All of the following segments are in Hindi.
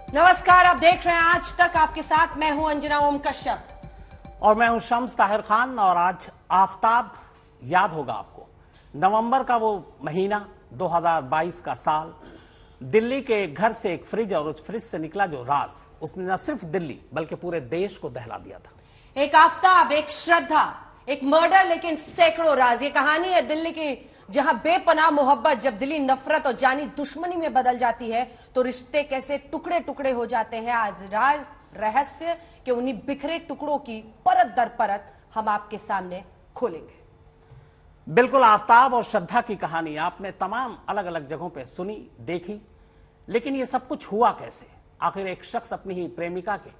नमस्कार, आप देख रहे हैं आज तक। आपके साथ मैं हूं अंजना ओम कश्यप और मैं हूं शम्स ताहिर खान। और आज आफताब, याद होगा आपको, नवंबर का वो महीना, 2022 का साल, दिल्ली के एक घर से एक फ्रिज और उस फ्रिज से निकला जो राज, उसने न सिर्फ दिल्ली बल्कि पूरे देश को दहला दिया था। एक आफताब, एक श्रद्धा, एक मर्डर, लेकिन सैकड़ों राज। ये कहानी है दिल्ली की, जहां बेपनाह मोहब्बत जब दिली नफरत और जानी दुश्मनी में बदल जाती है तो रिश्ते कैसे टुकड़े टुकड़े हो जाते हैं। आज राज, रहस्य के उन्हीं बिखरे टुकड़ों की परत दर परत हम आपके सामने खोलेंगे। बिल्कुल, आफताब और श्रद्धा की कहानी आपने तमाम अलग अलग जगहों पे सुनी, देखी, लेकिन ये सब कुछ हुआ कैसे? आखिर एक शख्स अपनी ही प्रेमिका के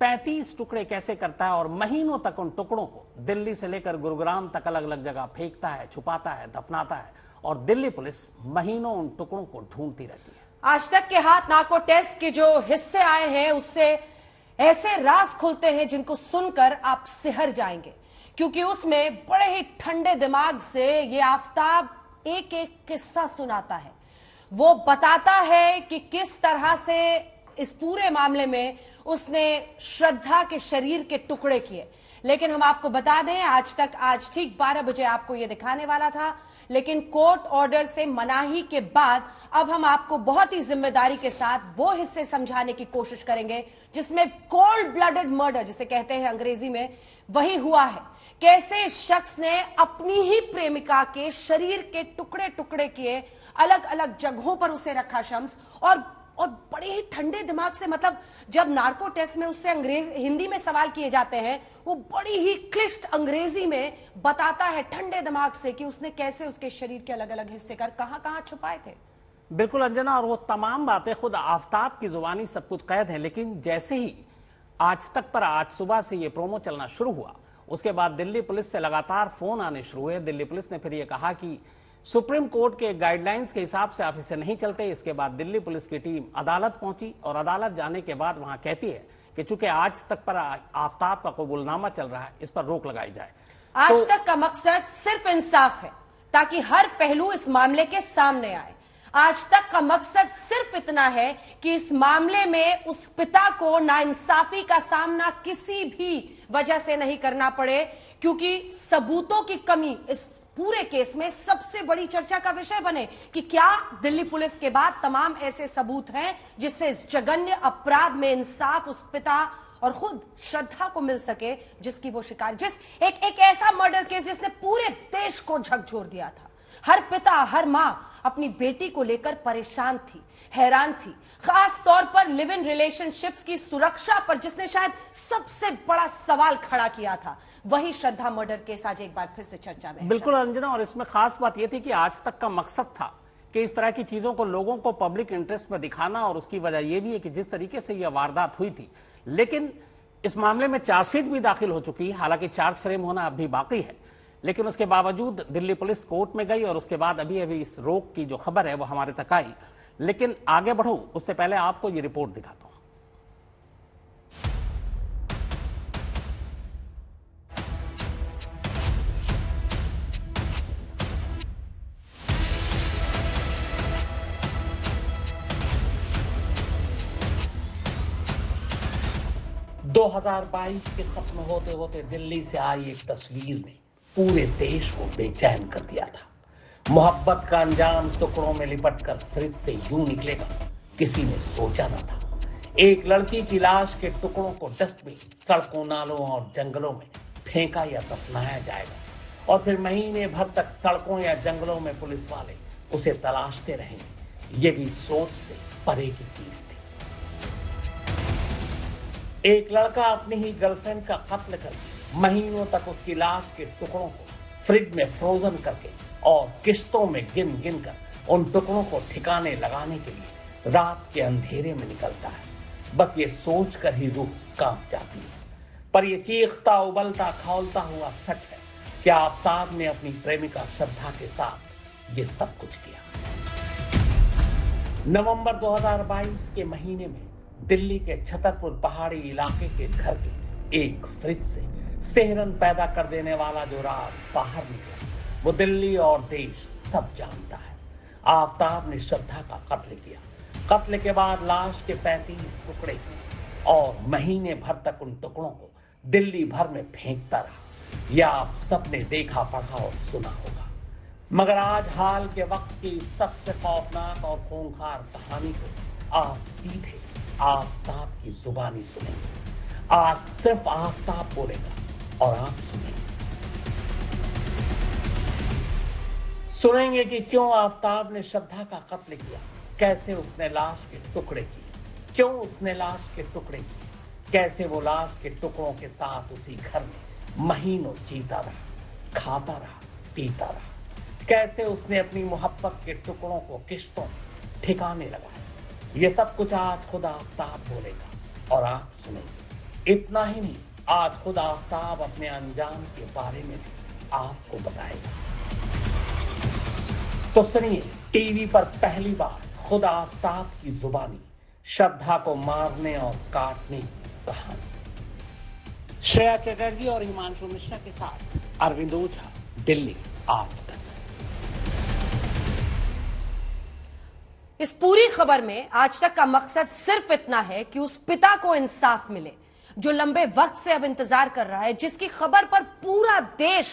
35 टुकड़े कैसे करता है और महीनों तक उन टुकड़ों को दिल्ली से लेकर गुरुग्राम तक अलग अलग जगह फेंकता है, छुपाता है, दफनाता है, और दिल्ली पुलिस महीनों उन टुकड़ों को ढूंढती रहती है। आज तक के हाथ नाको टेस्ट के जो हिस्से आए हैं उससे ऐसे राज खुलते हैं जिनको सुनकर आप सिहर जाएंगे, क्योंकि उसमें बड़े ही ठंडे दिमाग से ये आफताब एक एक किस्सा सुनाता है। वो बताता है कि किस तरह से इस पूरे मामले में उसने श्रद्धा के शरीर के टुकड़े किए। लेकिन हम आपको बता दें, आज ठीक 12 बजे आपको यह दिखाने वाला था, लेकिन कोर्ट ऑर्डर से मनाही के बाद अब हम आपको बहुत ही जिम्मेदारी के साथ वो हिस्से समझाने की कोशिश करेंगे जिसमें कोल्ड ब्लडेड मर्डर, जिसे कहते हैं अंग्रेजी में, वही हुआ है। कैसे शख्स ने अपनी ही प्रेमिका के शरीर के टुकड़े टुकड़े किए, अलग अलग जगहों पर उसे रखा शम्स, और बड़े ही ठंडे दिमाग से, मतलब जब नार्को टेस्ट में उससे हिंदी में सवाल किए जाते हैं, वो बड़ी ही क्लिष्ट अंग्रेजी में बताता है ठंडे दिमाग से कि उसने कैसे उसके शरीर के अलग अलग हिस्से कर कहां कहां छुपाए थे। बिल्कुल अंजना, और वो तमाम बातें खुद आफताब की जुबानी सब कुछ कैद है। लेकिन जैसे ही आज तक पर आज सुबह से ये प्रोमो चलना शुरू हुआ, उसके बाद दिल्ली पुलिस से लगातार फोन आने शुरू हुए। दिल्ली पुलिस ने फिर ये कहा कि सुप्रीम कोर्ट के गाइडलाइंस के हिसाब से आप इसे नहीं चलते। इसके बाद दिल्ली पुलिस की टीम अदालत पहुंची और अदालत जाने के बाद वहां कहती है कि चूंकि आज तक पर आफताब का कबूलनामा चल रहा है, इस पर रोक लगाई जाए। आज तक का मकसद सिर्फ इंसाफ है, ताकि हर पहलू इस मामले के सामने आए। आज तक का मकसद सिर्फ इतना है कि इस मामले में उस पिता को नाइंसाफी का सामना किसी भी वजह से नहीं करना पड़े, क्योंकि सबूतों की कमी इस पूरे केस में सबसे बड़ी चर्चा का विषय बने कि क्या दिल्ली पुलिस के बाद तमाम ऐसे सबूत हैं जिससे इस जघन्य अपराध में इंसाफ उस पिता और खुद श्रद्धा को मिल सके, जिसकी वो शिकार, एक ऐसा मर्डर केस जिसने पूरे देश को झकझोर दिया था। हर पिता, हर मां अपनी बेटी को लेकर परेशान थी, हैरान थी, खास तौर पर लिव इन रिलेशनशिप्स की सुरक्षा पर जिसने शायद सबसे बड़ा सवाल खड़ा किया था, वही श्रद्धा मर्डर केस आज एक बार फिर से चर्चा में। बिल्कुल अंजना, और इसमें खास बात यह थी कि आज तक का मकसद था कि इस तरह की चीजों को लोगों को पब्लिक इंटरेस्ट में दिखाना, और उसकी वजह यह भी है कि जिस तरीके से यह वारदात हुई थी। लेकिन इस मामले में चार्जशीट भी दाखिल हो चुकी है, हालांकि चार्ज फ्रेम होना अभी बाकी है, लेकिन उसके बावजूद दिल्ली पुलिस कोर्ट में गई और उसके बाद अभी इस रोक की जो खबर है वो हमारे तक आई। लेकिन आगे बढ़ूं उससे पहले आपको ये रिपोर्ट दिखाता हूं। 2022 के खत्म होते होते दिल्ली से आई एक तस्वीर ने पूरे देश को बेचैन कर दिया था। मोहब्बत का अंजाम टुकड़ों में लिपटकर फ्रिज से यूं निकलेगा, किसी ने सोचा न था। एक लड़की की लाश के टुकड़ों को डस्टबिन, सड़कों, नालों और जंगलों में फेंका या दफनाया जाएगा, और फिर महीने भर तक सड़कों या जंगलों में पुलिस वाले उसे तलाशते रहेंगे। ये भी सोच से परे की चीज थी। एक लड़का अपनी ही गर्लफ्रेंड का कत्ल करके महीनों तक उसकी लाश के टुकड़ों को फ्रिज में फ्रोजन करके और किश्तों में गिन गिन कर उन टुकड़ों को ठिकाने लगाने के लिए रात के अंधेरे में निकलता है। बस ये सोच कर ही रूह कांप जाती है। पर यह चीखता, उबलता, खौलता हुआ सच है कि आफताब ने अपनी प्रेमिका श्रद्धा के साथ ये सब कुछ किया। नवंबर 2022 के महीने में दिल्ली के छतरपुर पहाड़ी इलाके के घर के एक फ्रिज से सेहरन पैदा कर देने वाला जो राज बाहर निकला, वो दिल्ली और देश सब जानता है। आफताब ने श्रद्धा का कत्ल किया। कत्ल के बाद लाश के 35 टुकड़े और महीने भर तक उन टुकड़ों को दिल्ली भर में फेंकता रहा। यह आप सबने देखा, पढ़ा और सुना होगा। मगर आज हाल के वक्त की सबसे खौफनाक और खूंखार कहानी को आप सीधे आफताब की जुबानी सुनेंगे। आज सिर्फ आफताब बोलेगा और आप सुनेंगे कि क्यों आफताब ने श्रद्धा का कत्ल किया, कैसे उसने लाश के टुकड़े किए, क्यों उसने लाश के टुकड़े किए, कैसे वो लाश के टुकड़ों के साथ उसी घर में महीनों जीता रहा, खाता रहा, पीता रहा, कैसे उसने अपनी मोहब्बत के टुकड़ों को किश्तों ठिकाने लगाया। ये सब कुछ आज खुद आफताब बोलेगा और आप सुनेंगे। इतना ही नहीं, आज खुद आफताब अपने अंजाम के बारे में भी आपको बताएगा। तो सुनिए, टीवी पर पहली बार खुद आफताब की जुबानी श्रद्धा को मारने और काटने की कहानी। श्रेया चटर्जी और हिमांशु मिश्रा के साथ अरविंद ओझा, दिल्ली आज तक। इस पूरी खबर में आज तक का मकसद सिर्फ इतना है कि उस पिता को इंसाफ मिले जो लंबे वक्त से अब इंतजार कर रहा है, जिसकी खबर पर पूरा देश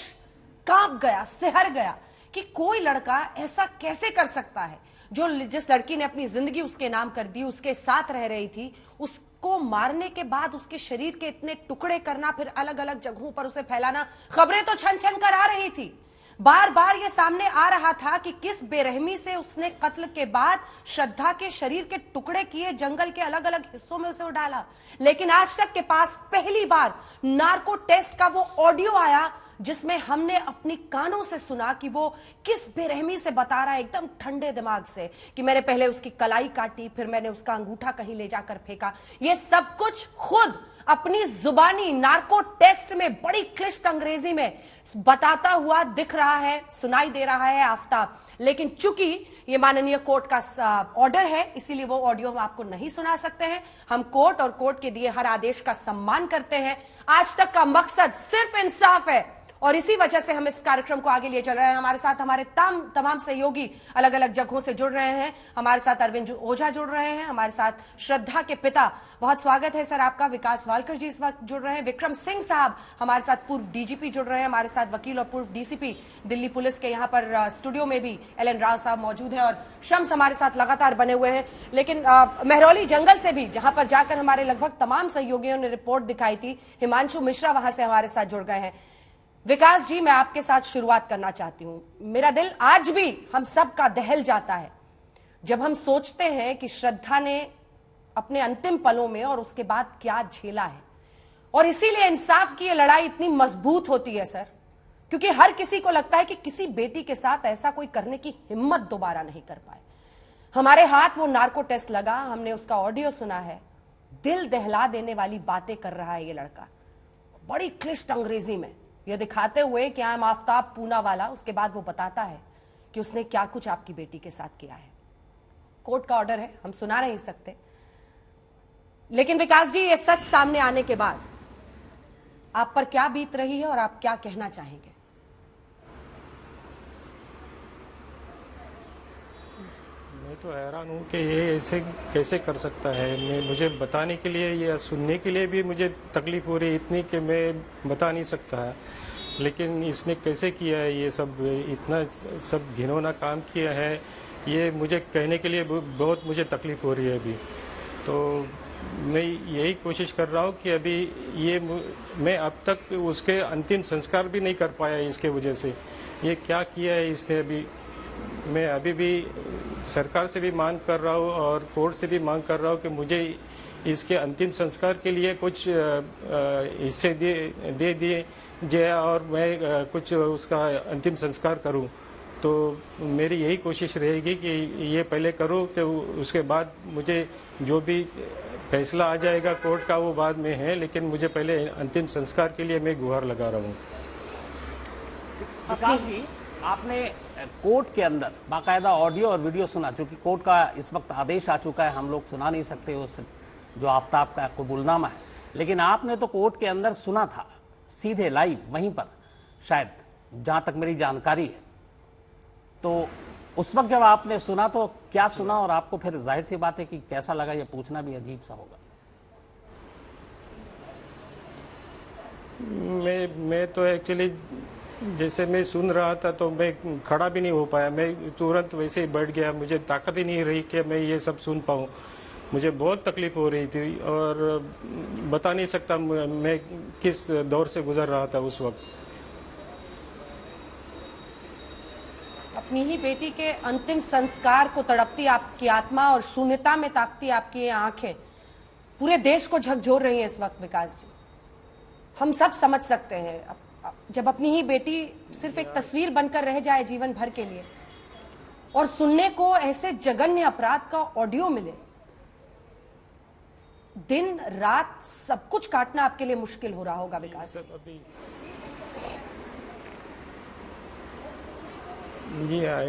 कांप गया, सिहर गया कि कोई लड़का ऐसा कैसे कर सकता है। जिस लड़की ने अपनी जिंदगी उसके नाम कर दी, उसके साथ रह रही थी, उसको मारने के बाद उसके शरीर के इतने टुकड़े करना, फिर अलग अलग जगहों पर उसे फैलाना, खबरें तो छन छन कर आ रही थी। बार बार यह सामने आ रहा था कि किस बेरहमी से उसने कत्ल के बाद श्रद्धा के शरीर के टुकड़े किए, जंगल के अलग अलग हिस्सों में उसे डाला। लेकिन आज तक के पास पहली बार नार्को टेस्ट का वो ऑडियो आया जिसमें हमने अपनी कानों से सुना कि वो किस बेरहमी से बता रहा है, एकदम ठंडे दिमाग से, कि मैंने पहले उसकी कलाई काटी, फिर मैंने उसका अंगूठा कहीं ले जाकर फेंका। ये सब कुछ खुद अपनी जुबानी नार्को टेस्ट में बड़ी क्लिष्ट अंग्रेजी में बताता हुआ दिख रहा है, सुनाई दे रहा है आफताब। लेकिन चूंकि ये माननीय कोर्ट का ऑर्डर है, इसीलिए वो ऑडियो हम आपको नहीं सुना सकते हैं। हम कोर्ट और कोर्ट के दिए हर आदेश का सम्मान करते हैं। आज तक का मकसद सिर्फ इंसाफ है और इसी वजह से हम इस कार्यक्रम को आगे लिए चल रहे हैं। हमारे साथ हमारे तमाम सहयोगी अलग अलग जगहों से जुड़ रहे हैं। हमारे साथ अरविंद ओझा जुड़ रहे हैं, हमारे साथ श्रद्धा के पिता, बहुत स्वागत है सर आपका, विकास वालकर जी इस वक्त जुड़ रहे हैं, विक्रम सिंह साहब हमारे साथ पूर्व डीजीपी जुड़ रहे हैं, हमारे साथ वकील और पूर्व डीसीपी दिल्ली पुलिस के यहाँ पर स्टूडियो में भी LN राव साहब मौजूद है, और शम्स हमारे साथ लगातार बने हुए हैं। लेकिन महरौली जंगल से भी, जहां पर जाकर हमारे लगभग तमाम सहयोगियों ने रिपोर्ट दिखाई थी, हिमांशु मिश्रा वहां से हमारे साथ जुड़ गए हैं। विकास जी, मैं आपके साथ शुरुआत करना चाहती हूं। मेरा दिल आज भी हम सब का दहल जाता है जब हम सोचते हैं कि श्रद्धा ने अपने अंतिम पलों में और उसके बाद क्या झेला है, और इसीलिए इंसाफ की ये लड़ाई इतनी मजबूत होती है सर, क्योंकि हर किसी को लगता है कि किसी बेटी के साथ ऐसा कोई करने की हिम्मत दोबारा नहीं कर पाए। हमारे हाथ वो नार्को टेस्ट लगा, हमने उसका ऑडियो सुना है, दिल दहला देने वाली बातें कर रहा है ये लड़का, बड़ी क्लिष्ट अंग्रेजी में यह दिखाते हुए कि आई एम आफताब पूनावाला। उसके बाद वो बताता है कि उसने क्या कुछ आपकी बेटी के साथ किया है। कोर्ट का ऑर्डर है, हम सुना नहीं सकते, लेकिन विकास जी, ये सच सामने आने के बाद आप पर क्या बीत रही है और आप क्या कहना चाहेंगे? मैं तो हैरान हूँ कि ये ऐसे कैसे कर सकता है। मुझे बताने के लिए या सुनने के लिए भी मुझे तकलीफ हो रही है इतनी कि मैं बता नहीं सकता है, लेकिन इसने कैसे किया है ये सब, इतना सब घिनौना काम किया है, ये मुझे कहने के लिए बहुत मुझे तकलीफ हो रही है अभी। तो मैं यही कोशिश कर रहा हूँ कि अभी ये मैं अब तक उसके अंतिम संस्कार भी नहीं कर पाया इसके वजह से। ये क्या किया है इसने अभी, मैं अभी भी सरकार से भी मांग कर रहा हूँ और कोर्ट से भी मांग कर रहा हूँ कि मुझे इसके अंतिम संस्कार के लिए कुछ हिस्से दे दिए जाए और मैं कुछ उसका अंतिम संस्कार करूँ। तो मेरी यही कोशिश रहेगी कि ये पहले करूँ, तो उसके बाद मुझे जो भी फैसला आ जाएगा कोर्ट का वो बाद में है, लेकिन मुझे पहले अंतिम संस्कार के लिए मैं गुहार लगा रहा हूँ। आपने कोर्ट के अंदर बाकायदा ऑडियो और वीडियो सुना, क्योंकि कोर्ट का इस वक्त आदेश आ चुका है, हम लोग सुना नहीं सकते उस जो आफताब का कबूलनामा है, लेकिन आपने तो कोर्ट के अंदर सुना था सीधे लाइव वहीं पर, शायद जहां तक मेरी जानकारी है। तो उस वक्त जब आपने सुना तो क्या सुना, और आपको फिर जाहिर सी बात है कि कैसा लगा, ये पूछना भी अजीब सा होगा। मैं तो एक्चुअली जैसे मैं सुन रहा था तो मैं खड़ा भी नहीं हो पाया, मैं तुरंत वैसे ही बैठ गया। मुझे ताकत ही नहीं रही कि मैं ये सब सुन पाऊँ। मुझे बहुत तकलीफ हो रही थी और बता नहीं सकता मैं किस दौर से गुजर रहा था उस वक्त। अपनी ही बेटी के अंतिम संस्कार को तड़पती आपकी आत्मा और शून्यता में ताकती आपकी ये आंखें पूरे देश को झकझोर रही हैं इस वक्त विकास जी। हम सब समझ सकते हैं जब अपनी ही बेटी सिर्फ एक तस्वीर बनकर रह जाए जीवन भर के लिए और सुनने को ऐसे जघन्य अपराध का ऑडियो मिले, दिन रात सब कुछ काटना आपके लिए मुश्किल हो रहा होगा विकास जी। हाँ,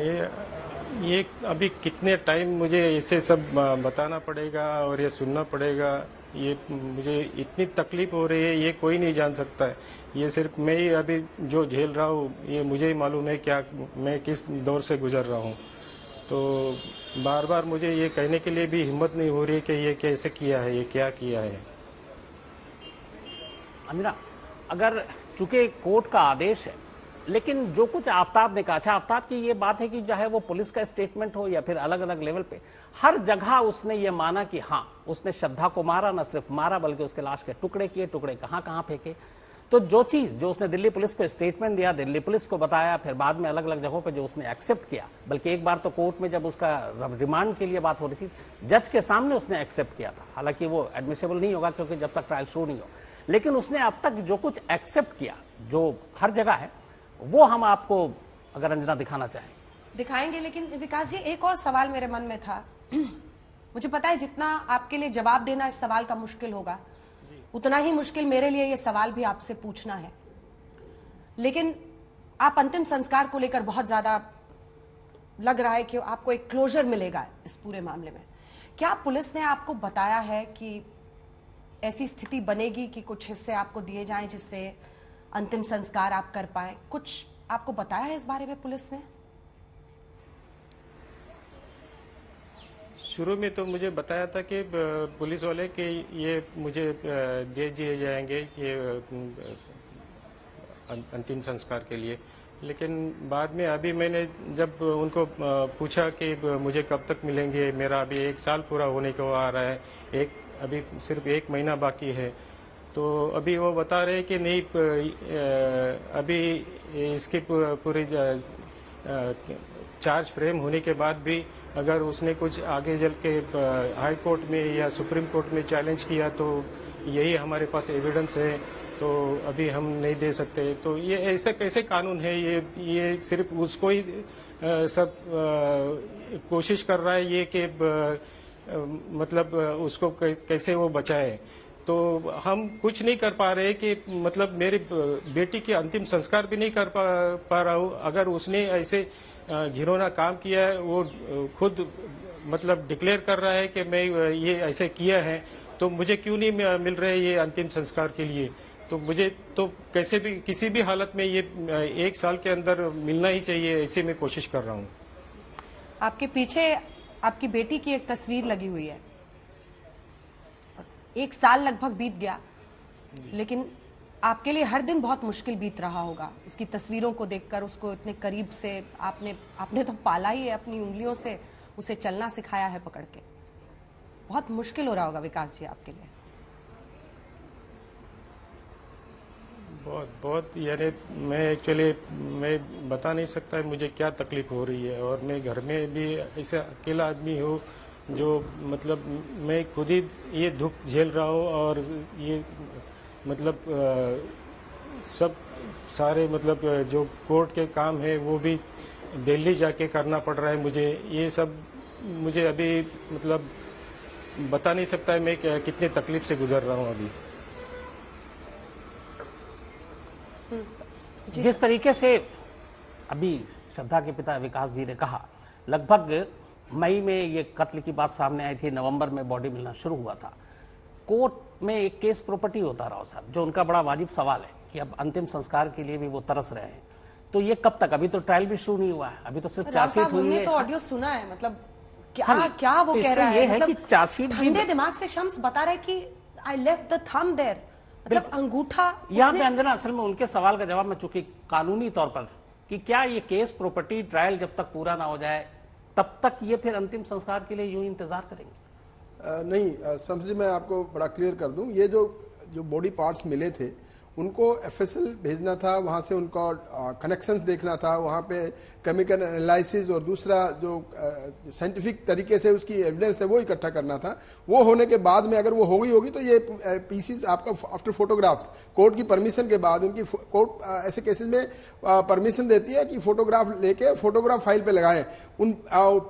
ये अभी कितने टाइम मुझे इसे सब बताना पड़ेगा और ये सुनना पड़ेगा। ये मुझे इतनी तकलीफ हो रही है, ये कोई नहीं जान सकता है। ये सिर्फ मैं ही अभी जो झेल रहा हूँ, ये मुझे ही मालूम है क्या मैं किस दौर से गुजर रहा हूँ। तो बार बार मुझे ये कहने के लिए भी हिम्मत नहीं हो रही कि ये कैसे किया है, ये क्या किया है। अंजना, अगर चूंकि कोर्ट का आदेश है, लेकिन जो कुछ आफ्ताब ने कहा, अच्छा आफ्ताब की ये बात है कि चाहे वो पुलिस का स्टेटमेंट हो या फिर अलग अलग लेवल पे, हर जगह उसने ये माना कि हाँ उसने श्रद्धा को मारा, न सिर्फ मारा बल्कि उसके लाश के टुकड़े किए, टुकड़े कहां कहां फेंके। तो जो चीज जो उसने दिल्ली पुलिस को स्टेटमेंट दिया, दिल्ली पुलिस को बताया, फिर बाद में अलग अलग जगहों पे जो उसने एक्सेप्ट किया, बल्कि एक बार तो कोर्ट में जब उसका रिमांड के लिए बात हो रही थी, जज के सामने उसने एक्सेप्ट किया था। हालांकि वो एडमिसेबल नहीं होगा क्योंकि जब तक ट्रायल शुरू नहीं हो, लेकिन उसने अब तक जो कुछ एक्सेप्ट किया जो हर जगह है, वो हम आपको अगर अंजना दिखाना चाहें दिखाएंगे। लेकिन विकास जी, एक और सवाल मेरे मन में था। मुझे पता है जितना आपके लिए जवाब देना इस सवाल का मुश्किल होगा, उतना ही मुश्किल मेरे लिए ये सवाल भी आपसे पूछना है। लेकिन आप अंतिम संस्कार को लेकर बहुत ज्यादा लग रहा है कि आपको एक क्लोजर मिलेगा इस पूरे मामले में। क्या पुलिस ने आपको बताया है कि ऐसी स्थिति बनेगी कि कुछ हिस्से आपको दिए जाएं जिससे अंतिम संस्कार आप कर पाए? कुछ आपको बताया है इस बारे में पुलिस ने? शुरू में तो मुझे बताया था कि पुलिस वाले कि ये मुझे दे दिए जाएंगे ये अंतिम संस्कार के लिए। लेकिन बाद में अभी मैंने जब उनको पूछा कि मुझे कब तक मिलेंगे, मेरा अभी 1 साल पूरा होने को आ रहा है, अभी सिर्फ 1 महीना बाकी है, तो अभी वो बता रहे कि नहीं, अभी इसकी पूरी चार्ज फ्रेम होने के बाद भी अगर उसने कुछ आगे चल के हाई कोर्ट में या सुप्रीम कोर्ट में चैलेंज किया तो यही हमारे पास एविडेंस है, तो अभी हम नहीं दे सकते। तो ये ऐसे कैसे कानून है? ये सिर्फ उसको ही सब कोशिश कर रहा है ये कि मतलब उसको कैसे वो बचाए। तो हम कुछ नहीं कर पा रहे कि मतलब मेरी बेटी के अंतिम संस्कार भी नहीं कर पा रहा हूँ। अगर उसने ऐसे घिनौना काम किया है, वो खुद मतलब डिक्लेयर कर रहा है कि मैं ये ऐसे किया है, तो मुझे क्यों नहीं मिल रहे ये अंतिम संस्कार के लिए? तो मुझे तो कैसे भी किसी भी हालत में ये 1 साल के अंदर मिलना ही चाहिए, ऐसे मैं कोशिश कर रहा हूँ। आपके पीछे आपकी बेटी की एक तस्वीर लगी हुई है। 1 साल लगभग बीत गया, लेकिन आपके लिए हर दिन बहुत मुश्किल बीत रहा होगा उसकी तस्वीरों को देखकर। उसको इतने करीब से आपने तो पाला ही है, अपनी उंगलियों से उसे चलना सिखाया है पकड़ के। बहुत मुश्किल हो रहा होगा विकास जी आपके लिए। बहुत यानी मैं बता नहीं सकता मुझे क्या तकलीफ हो रही है। और मैं घर में भी ऐसे अकेला आदमी हूँ जो मतलब मैं खुद ही ये दुख झेल रहा हूँ, और ये मतलब सब सारे मतलब जो कोर्ट के काम है वो भी दिल्ली जाके करना पड़ रहा है मुझे। ये सब मुझे अभी मतलब बता नहीं सकता है मैं कितनी तकलीफ से गुजर रहा हूँ अभी। जिस तरीके से अभी श्रद्धा के पिता विकास जी ने कहा, लगभग मई में ये कत्ल की बात सामने आई थी, नवंबर में बॉडी मिलना शुरू हुआ था। कोर्ट में एक केस प्रॉपर्टी होता राव साहब, जो उनका बड़ा वाजिब सवाल है कि अब अंतिम संस्कार के लिए भी वो तरस रहे हैं। तो ये कब तक? अभी तो ट्रायल भी शुरू नहीं हुआ है, अभी तो सिर्फ चार्जशीट हुई है। तो ऑडियो सुना है, मतलब क्या हाँ, क्या वो तो कह रहा ये है, है मतलब कि चार्जशीट ठंडे दिमाग से शम्स बता रहा है कि I left the thumb there, मतलब अंगूठा यहाँ पे अंजना असल में उनके सवाल का जवाब में, चूंकि कानूनी तौर पर कि क्या ये केस प्रॉपर्टी ट्रायल जब तक पूरा ना हो जाए तब तक ये फिर अंतिम संस्कार के लिए यूं इंतजार करेंगे? नहीं शम्स जी, मैं आपको बड़ा क्लियर कर दूं, ये जो बॉडी पार्ट्स मिले थे उनको एफएसएल भेजना था, वहां से उनका कनेक्शंस देखना था, वहां पे केमिकल एनालिसिस और दूसरा जो साइंटिफिक तरीके से उसकी एविडेंस है वो इकट्ठा करना था। वो होने के बाद में अगर वो हो गई होगी तो ये पीसीज आपका आफ्टर फोटोग्राफ्स कोर्ट की परमिशन के बाद, उनकी कोर्ट ऐसे केसेस में परमिशन देती है कि फोटोग्राफ लेके फोटोग्राफ फाइल पे लगाएं। उन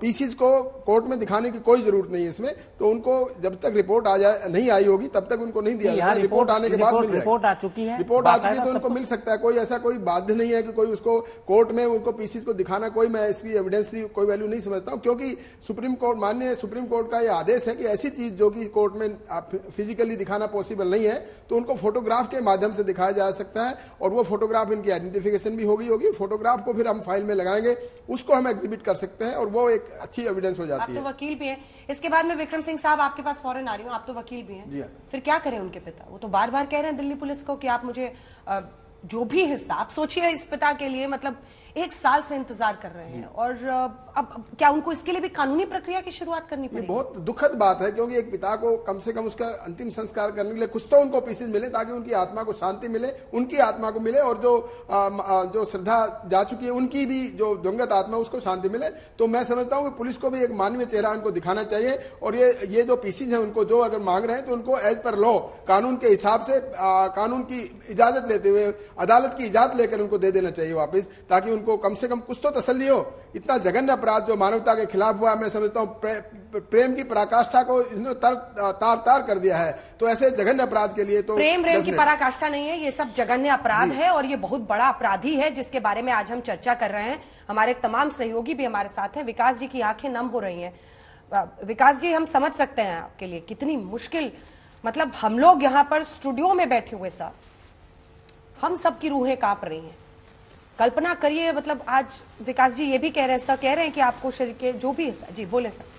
पीसीज को कोर्ट में दिखाने की कोई जरूरत नहीं है इसमें, तो उनको जब तक रिपोर्ट आ जाए नहीं आई होगी तब तक उनको नहीं दिया जाएगा। रिपोर्ट आने के बाद रिपोर्ट आ चुकी है, रिपोर्ट आ चुकी है तो उनको मिल सकता है। कोई ऐसा कोई बाध्य नहीं है कि कोई उसको कोर्ट में उनको पीसीज को दिखाना, कोई मैं इसकी एविडेंस की कोई वैल्यू नहीं समझता हूं, क्योंकि सुप्रीम कोर्ट माननीय सुप्रीम कोर्ट का यह आदेश है कि ऐसी चीज जो कि कोर्ट में फिजिकली दिखाना पॉसिबल नहीं है तो उनको फोटोग्राफ के माध्यम से दिखाया जा सकता है, और वो फोटोग्राफ इनकी आइडेंटिफिकेशन भी होगी। फोटोग्राफ को फिर हम फाइल में लगाएंगे, उसको हम एग्जिबिट कर सकते हैं और वो एक अच्छी एविडेंस हो जाती है। आप तो वकील भी हैं, इसके बाद में विक्रम सिंह साहब आपके पास फौरन आ रही हूँ, आप तो वकील भी हैं। जी हाँ। फिर क्या करें उनके पिता? वो तो बार बार कह रहे हैं दिल्ली पुलिस को कि आप मुझे जो भी हिस्सा, आप सोचिए इस पिता के लिए मतलब 1 साल से इंतजार कर रहे हैं, और अब क्या उनको इसके लिए भी कानूनी प्रक्रिया की शुरुआत करनी पड़ेगी? ये बहुत दुखद बात है, क्योंकि एक पिता को कम से कम उसका अंतिम संस्कार करने के लिए कुछ तो उनको पीसेज मिले ताकि उनकी आत्मा को शांति मिले, उनकी आत्मा को मिले, और जो श्रद्धा जा चुकी है उनकी भी जो दिवंगत आत्मा उसको शांति मिले। तो मैं समझता हूं कि पुलिस को भी एक मानवीय चेहरा उनको दिखाना चाहिए, और ये जो पीसीज है उनको जो अगर मांग रहे हैं तो उनको एज पर लॉ, कानून के हिसाब से कानून की इजाजत लेते हुए, अदालत की इजाजत लेकर उनको दे देना चाहिए वापस, ताकि उनको कम से कम कुछ तो तसल्ली हो। इतना जघन्य अपराध जो मानवता के खिलाफ हुआ, मैं समझता हूं प्रेम की पराकाष्ठा को तार कर दिया है, तो ऐसे जघन्य अपराध के लिए तो प्रेम की पराकाष्ठा नहीं है, ये सब जघन्य अपराध है, और ये बहुत बड़ा अपराधी है जिसके बारे में आज हम चर्चा कर रहे हैं। हमारे तमाम सहयोगी भी हमारे साथ हैं। विकास जी की आंखें नम हो रही हैं। विकास जी, हम समझ सकते हैं आपके लिए कितनी मुश्किल, मतलब हम लोग यहाँ पर स्टूडियो में बैठे हुए साहब, हम सबकी रूहें कांप रही हैं। कल्पना करिए, मतलब आज विकास जी ये भी कह रहे हैं, सर कह रहे हैं कि आपको शरीर के जो भी हिस्सा, जी बोले सर।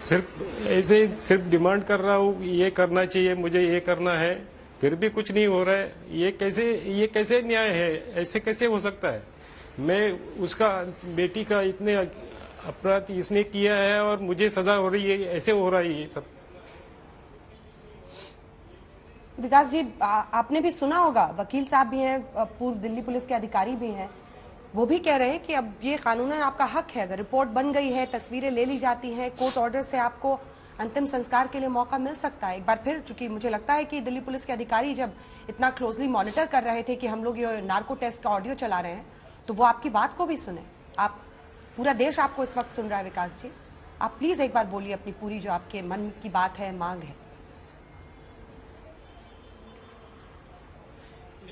सिर्फ ऐसे सिर्फ डिमांड कर रहा हूँ, ये करना चाहिए, मुझे ये करना है, फिर भी कुछ नहीं हो रहा है। ये कैसे न्याय है? ऐसे कैसे हो सकता है? मैं उसका बेटी का इतने अपराध इसने किया है और मुझे सजा हो रही है, ऐसे हो रहा है ये सब। विकास जी, आपने भी सुना होगा, वकील साहब भी हैं, पूर्व दिल्ली पुलिस के अधिकारी भी हैं, वो भी कह रहे हैं कि अब ये कानूनन आपका हक है, अगर रिपोर्ट बन गई है, तस्वीरें ले ली जाती हैं, कोर्ट ऑर्डर से आपको अंतिम संस्कार के लिए मौका मिल सकता है। एक बार फिर, चूंकि मुझे लगता है कि दिल्ली पुलिस के अधिकारी जब इतना क्लोजली मॉनिटर कर रहे थे कि हम लोग ये नार्को टेस्ट का ऑडियो चला रहे हैं, तो वो आपकी बात को भी सुने। आप, पूरा देश आपको इस वक्त सुन रहा है विकास जी, आप प्लीज एक बार बोलिए अपनी पूरी जो आपके मन की बात है, मांग है।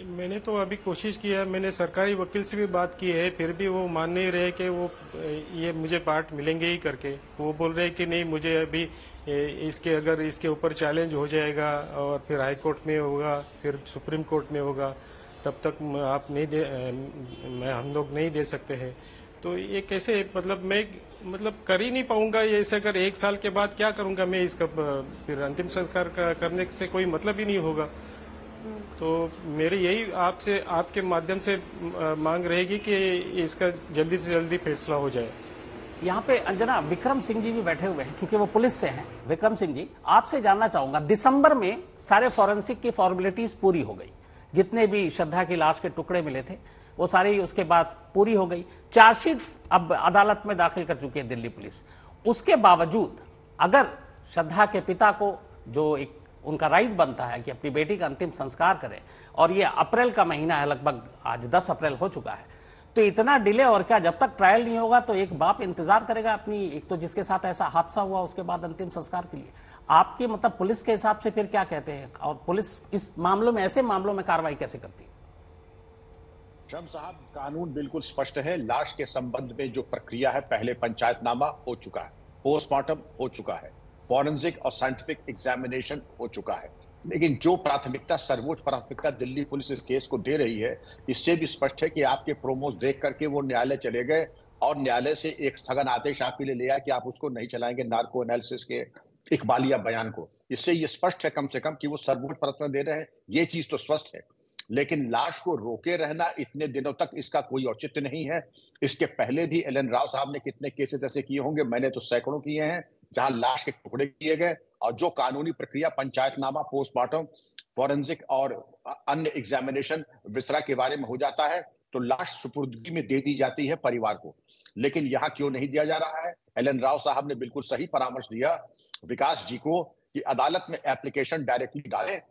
मैंने तो अभी कोशिश किया, मैंने सरकारी वकील से भी बात की है, फिर भी वो मान नहीं रहे कि वो ये मुझे पार्ट मिलेंगे ही करके। वो बोल रहे कि नहीं, मुझे अभी अगर इसके ऊपर चैलेंज हो जाएगा और फिर हाई कोर्ट में होगा, फिर सुप्रीम कोर्ट में होगा, तब तक आप नहीं दे, हम लोग नहीं दे सकते हैं। तो ये कैसे, मतलब मैं कर ही नहीं पाऊंगा ये। ऐसे अगर 1 साल के बाद क्या करूंगा मैं इसका, फिर अंतिम संस्कार करने से कोई मतलब ही नहीं होगा। तो मेरी यही आपसे, आपके माध्यम से मांग रहेगी कि इसका जल्दी से जल्दी फैसला हो जाए। यहाँ पे अंजना, विक्रम सिंह जी भी बैठे हुए हैं, चूंकि वो पुलिस से हैं। विक्रम सिंह जी, आपसे जानना चाहूंगा, दिसंबर में सारे फॉरेंसिक की फॉर्मेलिटीज पूरी हो गई, जितने भी श्रद्धा की लाश के टुकड़े मिले थे वो सारी उसके बाद पूरी हो गई। चार्जशीट अब अदालत में दाखिल कर चुकी है दिल्ली पुलिस। उसके बावजूद अगर श्रद्धा के पिता को, जो एक उनका राइट बनता है कि अपनी बेटी का अंतिम संस्कार करें, और ये अप्रैल का महीना है, लगभग आज 10 अप्रैल हो चुका है, तो इतना डिले और क्या, जब तक ट्रायल नहीं होगा तो एक बाप इंतजार करेगा अपनी, एक तो जिसके साथ ऐसा हादसा हुआ उसके बाद अंतिम संस्कार के लिए। आपकी पुलिस के हिसाब से फिर क्या कहते हैं, और पुलिस इस मामलों में, ऐसे मामलों में कार्रवाई कैसे करती है? शम्स साहब, कानून बिल्कुल स्पष्ट है। लाश के संबंध में जो प्रक्रिया है, पहले पंचायतनामा हो चुका है, पोस्टमार्टम हो चुका है, फॉरेंसिक और साइंटिफिक एग्जामिनेशन हो चुका है, लेकिन जो प्राथमिकता, सर्वोच्च प्राथमिकता दिल्ली पुलिस इस केस को दे रही है, इससे भी स्पष्ट है कि आपके प्रोमोस देख करके वो न्यायालय चले गए और न्यायालय से एक स्थगन आदेश आपके लिए ले आया कि आप उसको नहीं चलाएंगे, नार्को एनालिसिस के इकबालिया बयान को। इससे ये स्पष्ट है कम से कम कि वो सर्वोच्च प्राथमिकता दे रहे हैं, ये चीज तो स्पष्ट है। लेकिन लाश को रोके रहना इतने दिनों तक, इसका कोई औचित्य नहीं है। इसके पहले भी एल एन राव साहब ने कितने केसेस ऐसे किए होंगे, मैंने तो सैकड़ों किए हैं, जहां लाश के टुकड़े किए गए और जो कानूनी प्रक्रिया पंचायतनामा, पोस्टमार्टम, फॉरेंसिक और अन्य एग्जामिनेशन विसरा के बारे में हो जाता है तो लाश सुपुर्दगी में दे दी जाती है परिवार को। लेकिन यहां क्यों नहीं दिया जा रहा है? एल एन राव साहब ने बिल्कुल सही परामर्श दिया विकास जी को कि अदालत में एप्लीकेशन डायरेक्टली डालें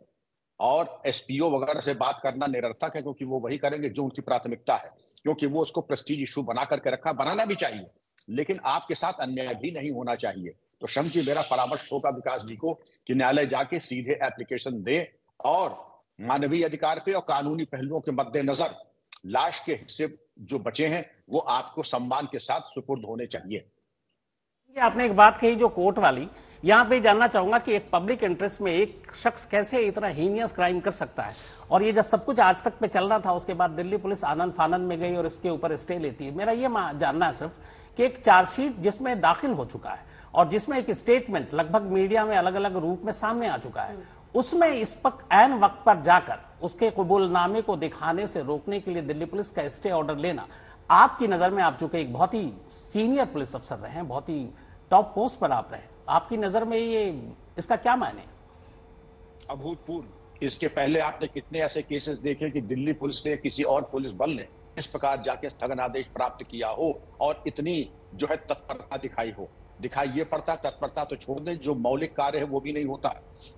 और एसपीओ वगैरह से बात करना निरर्थक है, क्योंकि वो वही करेंगे जो उनकी प्राथमिकता है, क्योंकि वो उसको प्रेस्टीज इशू बना करके रखा, बनाना भी चाहिए, लेकिन आपके साथ अन्याय भी नहीं होना चाहिए। तो शम जी, मेरा परामर्श होगा विकास जी को कि न्यायालय जाके सीधे एप्लीकेशन दे और मानवीय अधिकार पे और कानूनी पहलुओं के मद्देनजर लाश के हिस्से जो बचे हैं वो आपको सम्मान के साथ सुपुर्द होने चाहिए। आपने एक बात कही जो कोर्ट वाली, यहां पे जानना चाहूंगा कि एक पब्लिक इंटरेस्ट में एक शख्स कैसे इतना हीनियस क्राइम कर सकता है। और ये जब सब कुछ आज तक पे चल रहा था, उसके बाद दिल्ली पुलिस आनंद फानंद में गई और इसके ऊपर स्टे लेती है। मेरा ये जानना है सिर्फ कि एक चार्जशीट जिसमें दाखिल हो चुका है और जिसमें एक स्टेटमेंट लगभग मीडिया में अलग अलग रूप में सामने आ चुका है, उसमें इस ऐन वक्त पर जाकर उसके कबूलनामे को दिखाने से रोकने के लिए दिल्ली पुलिस का स्टे ऑर्डर लेना, आपकी नजर में, आप चूंकि एक बहुत ही सीनियर पुलिस अफसर रहे हैं, बहुत ही टॉप पोस्ट पर आप रहे, आपकी नजर में ये इसका क्या मायने? अभूतपूर्व। इसके पहले आपने कितने ऐसे केसेस देखे कि दिल्ली पुलिस ने, किसी और पुलिस बल ने इस प्रकार जाके स्थगनादेश प्राप्त किया हो और इतनी जो है तत्परता दिखाई हो। दिखाई ये पड़ता, तत्परता तो छोड़ दें, जो मौलिक कार्य है वो भी नहीं होता।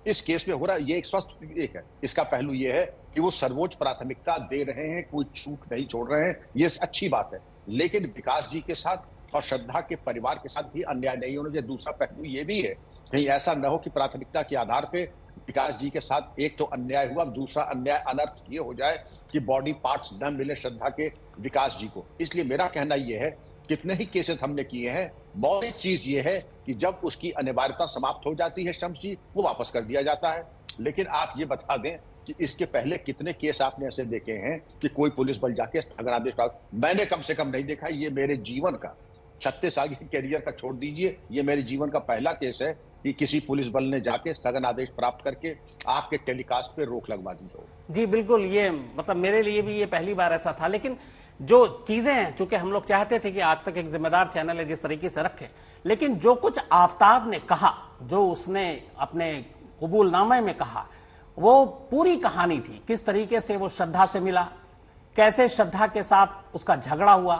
इस केस में हो रहा है ये एक स्वस्थ एक है। इसका पहलू ये है कि वो सर्वोच्च प्राथमिकता दे रहे हैं, कोई छूट नहीं छोड़ रहे हैं, ये अच्छी बात है। लेकिन विकास जी के साथ और श्रद्धा के परिवार के साथ भी अन्याय नहीं होना चाहिए। दूसरा पहलू ये भी है, कहीं ऐसा न हो कि प्राथमिकता के आधार पे विकास जी के साथ एक तो अन्याय हुआ, दूसरा अन्याय अनर्थ ये हो जाए कि बॉडी पार्ट्स न मिले श्रद्धा के विकास जी को। इसलिए मेरा कहना यह है, कितने ही केसेस हमने किए हैं, मौलिक चीज ये है कि जब उसकी अनिवार्यता समाप्त हो जाती है शम्स जी, वो वापस कर दिया जाता है। लेकिन आप ये बता दें कि इसके पहले कितने केस आपने ऐसे देखे हैं कि कोई पुलिस बल जाके स्थगनादेश, मैंने कम से कम नहीं देखा। ये मेरे जीवन का 36 साल के कैरियर का छोड़ दीजिए, ये मेरे जीवन का पहला केस है कि किसी पुलिस बल ने जाके स्थगन आदेश प्राप्त करके आपके टेलीकास्ट पे रोक लगवा दी हो। जी बिल्कुल, ये मतलब मेरे लिए भी ये पहली बार ऐसा था। लेकिन जो चीजें हैं, चूंकि हम लोग चाहते थे कि आज तक एक जिम्मेदार चैनल है जिस तरीके से रखे, लेकिन जो कुछ आफ्ताब ने कहा, जो उसने अपने कबूलनामे में कहा, वो पूरी कहानी थी। किस तरीके से वो श्रद्धा से मिला, कैसे श्रद्धा के साथ उसका झगड़ा हुआ,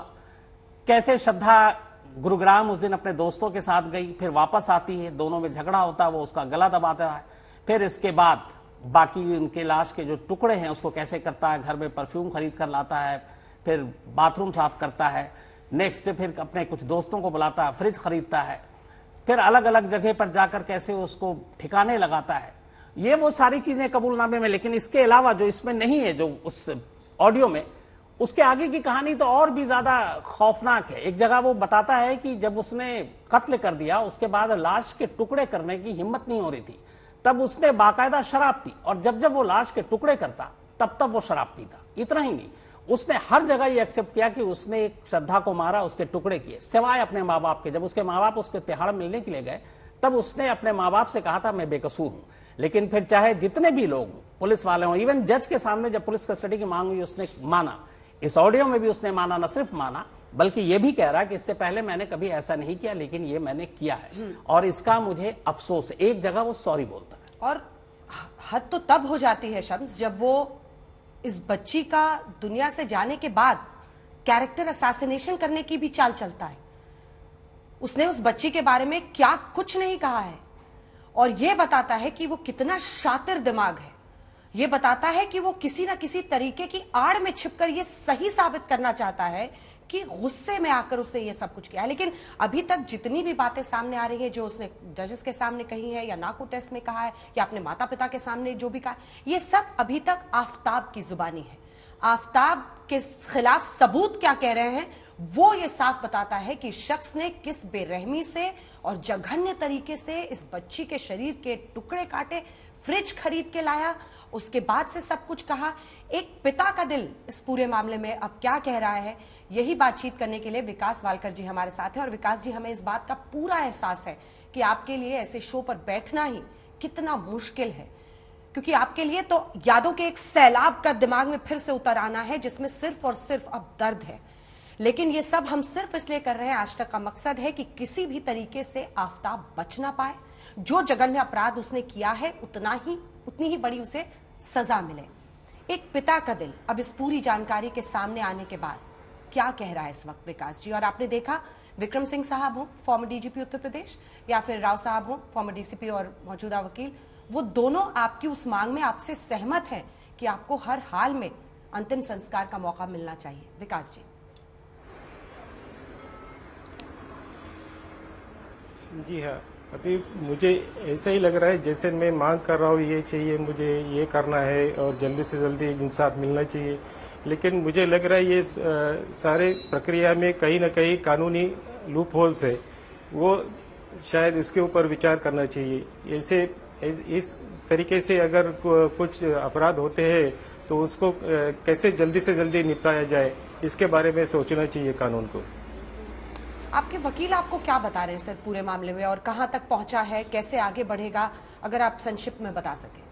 कैसे श्रद्धा गुरुग्राम उस दिन अपने दोस्तों के साथ गई, फिर वापस आती है, दोनों में झगड़ा होता है, वो उसका गला दबाता है, फिर इसके बाद बाकी उनके लाश के जो टुकड़े हैं उसको कैसे करता है, घर में परफ्यूम खरीद कर लाता है, फिर बाथरूम साफ करता है, नेक्स्ट डे फिर अपने कुछ दोस्तों को बुलाता है, फ्रिज खरीदता है, फिर अलग अलग जगह पर जाकर कैसे उसको ठिकाने लगाता है। ये वो सारी चीजें कबूलनामे में। लेकिन इसके अलावा जो इसमें नहीं है, जो उस ऑडियो में, उसके आगे की कहानी तो और भी ज्यादा खौफनाक है। एक जगह वो बताता है कि जब उसने कत्ल कर दिया, उसके बाद लाश के टुकड़े करने की हिम्मत नहीं हो रही थी, तब उसने बाकायदा शराब पी, और जब जब वो लाश के टुकड़े करता तब तब वो शराब पीता। इतना ही नहीं, उसने हर जगह ये एक्सेप्ट किया कि उसने एक श्रद्धा को मारा, उसके टुकड़े किए, सिवाय अपने माँ बाप के। जब उसके माँ बाप उसके तिहाड़ मिलने के लिए गए, तब उसने अपने माँ बाप से कहा था मैं बेकसूर हूं। लेकिन फिर चाहे जितने भी लोग पुलिस वाले हों, इवन जज के सामने जब पुलिस कस्टडी की मांग हुई, उसने माना। इस ऑडियो में भी उसने माना, न सिर्फ माना बल्कि यह भी कह रहा कि इससे पहले मैंने कभी ऐसा नहीं किया, लेकिन ये मैंने किया है और इसका मुझे अफसोस है। एक जगह वो सॉरी बोलता है। और हद तो तब हो जाती है शम्स, जब वो इस बच्ची का दुनिया से जाने के बाद कैरेक्टर असैसिनेशन करने की भी चाल चलता है। उसने उस बच्ची के बारे में क्या कुछ नहीं कहा है, और यह बताता है कि वो कितना शातिर दिमाग है। यह बताता है कि वो किसी ना किसी तरीके की आड़ में छिपकर ये सही साबित करना चाहता है कि गुस्से में आकर उसने ये सब कुछ किया है। लेकिन अभी तक जितनी भी बातें सामने आ रही है, जो उसने जजेस के सामने कही है या नार्को टेस्ट में कहा है या अपने माता पिता के सामने जो भी कहा, ये सब अभी तक आफ्ताब की जुबानी है। आफ्ताब के खिलाफ सबूत क्या कह रहे हैं वो ये साफ बताता है कि शख्स ने किस बेरहमी से और जघन्य तरीके से इस बच्ची के शरीर के टुकड़े काटे, फ्रिज खरीद के लाया, उसके बाद से सब कुछ कहा। एक पिता का दिल इस पूरे मामले में अब क्या कह रहा है, यही बातचीत करने के लिए विकास वालकर जी हमारे साथ हैं। और विकास जी, हमें इस बात का पूरा एहसास है कि आपके लिए ऐसे शो पर बैठना ही कितना मुश्किल है, क्योंकि आपके लिए तो यादों के एक सैलाब का दिमाग में फिर से उतर आना है, जिसमें सिर्फ और सिर्फ अब दर्द है। लेकिन ये सब हम सिर्फ इसलिए कर रहे हैं, आज तक का मकसद है कि किसी भी तरीके से आफताब बच ना पाए। जो जघन्य अपराध उसने किया है उतनी ही बड़ी उसे सजा मिले। एक पिता का दिल अब इस पूरी जानकारी के सामने आने के बाद क्या कह रहा है इस वक्त विकास जी? और आपने देखा, विक्रम सिंह साहब हो, फॉर्मर डीजीपी उत्तर प्रदेश, या फिर राव साहब हो, फॉर्मर डीसीपी और मौजूदा वकील, वो दोनों आपकी उस मांग में आपसे सहमत हैं कि आपको हर हाल में अंतिम संस्कार का मौका मिलना चाहिए। विकास जी। जी हाँ, अभी मुझे ऐसा ही लग रहा है जैसे मैं मांग कर रहा हूँ, ये चाहिए, मुझे ये करना है और जल्दी से जल्दी इंसाफ मिलना चाहिए। लेकिन मुझे लग रहा है ये सारे प्रक्रिया में कहीं ना कहीं कानूनी लूप होल्स है, वो शायद इसके ऊपर विचार करना चाहिए। ऐसे इस तरीके से अगर कुछ अपराध होते हैं तो उसको कैसे जल्दी से जल्दी निपटाया जाए, इसके बारे में सोचना चाहिए कानून को। आपके वकील आपको क्या बता रहे हैं सर पूरे मामले में, और कहां तक पहुंचा है, कैसे आगे बढ़ेगा, अगर आप संक्षिप्त में बता सकें।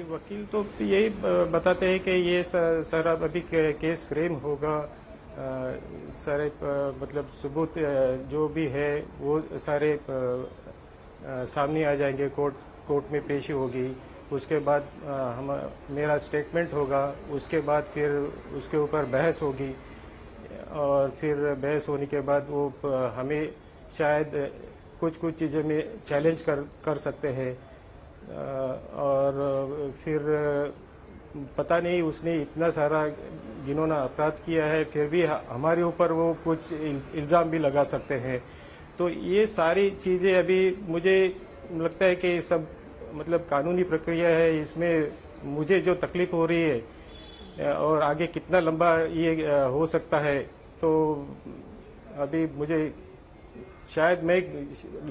वकील तो यही बताते हैं कि ये सारा अभी केस फ्रेम होगा, सारे मतलब सबूत जो भी है वो सारे सामने आ जाएंगे, कोर्ट में पेशी होगी। उसके बाद मेरा स्टेटमेंट होगा, उसके बाद फिर उसके ऊपर बहस होगी, और फिर बहस होने के बाद वो हमें शायद कुछ चीज़ें में चैलेंज कर सकते हैं। और फिर पता नहीं उसने इतना सारा घिनौना अपराध किया है, फिर भी हमारे ऊपर वो कुछ इल्ज़ाम भी लगा सकते हैं। तो ये सारी चीज़ें अभी मुझे लगता है कि सब मतलब कानूनी प्रक्रिया है, इसमें मुझे जो तकलीफ हो रही है और आगे कितना लंबा ये हो सकता है, तो अभी मुझे शायद मैं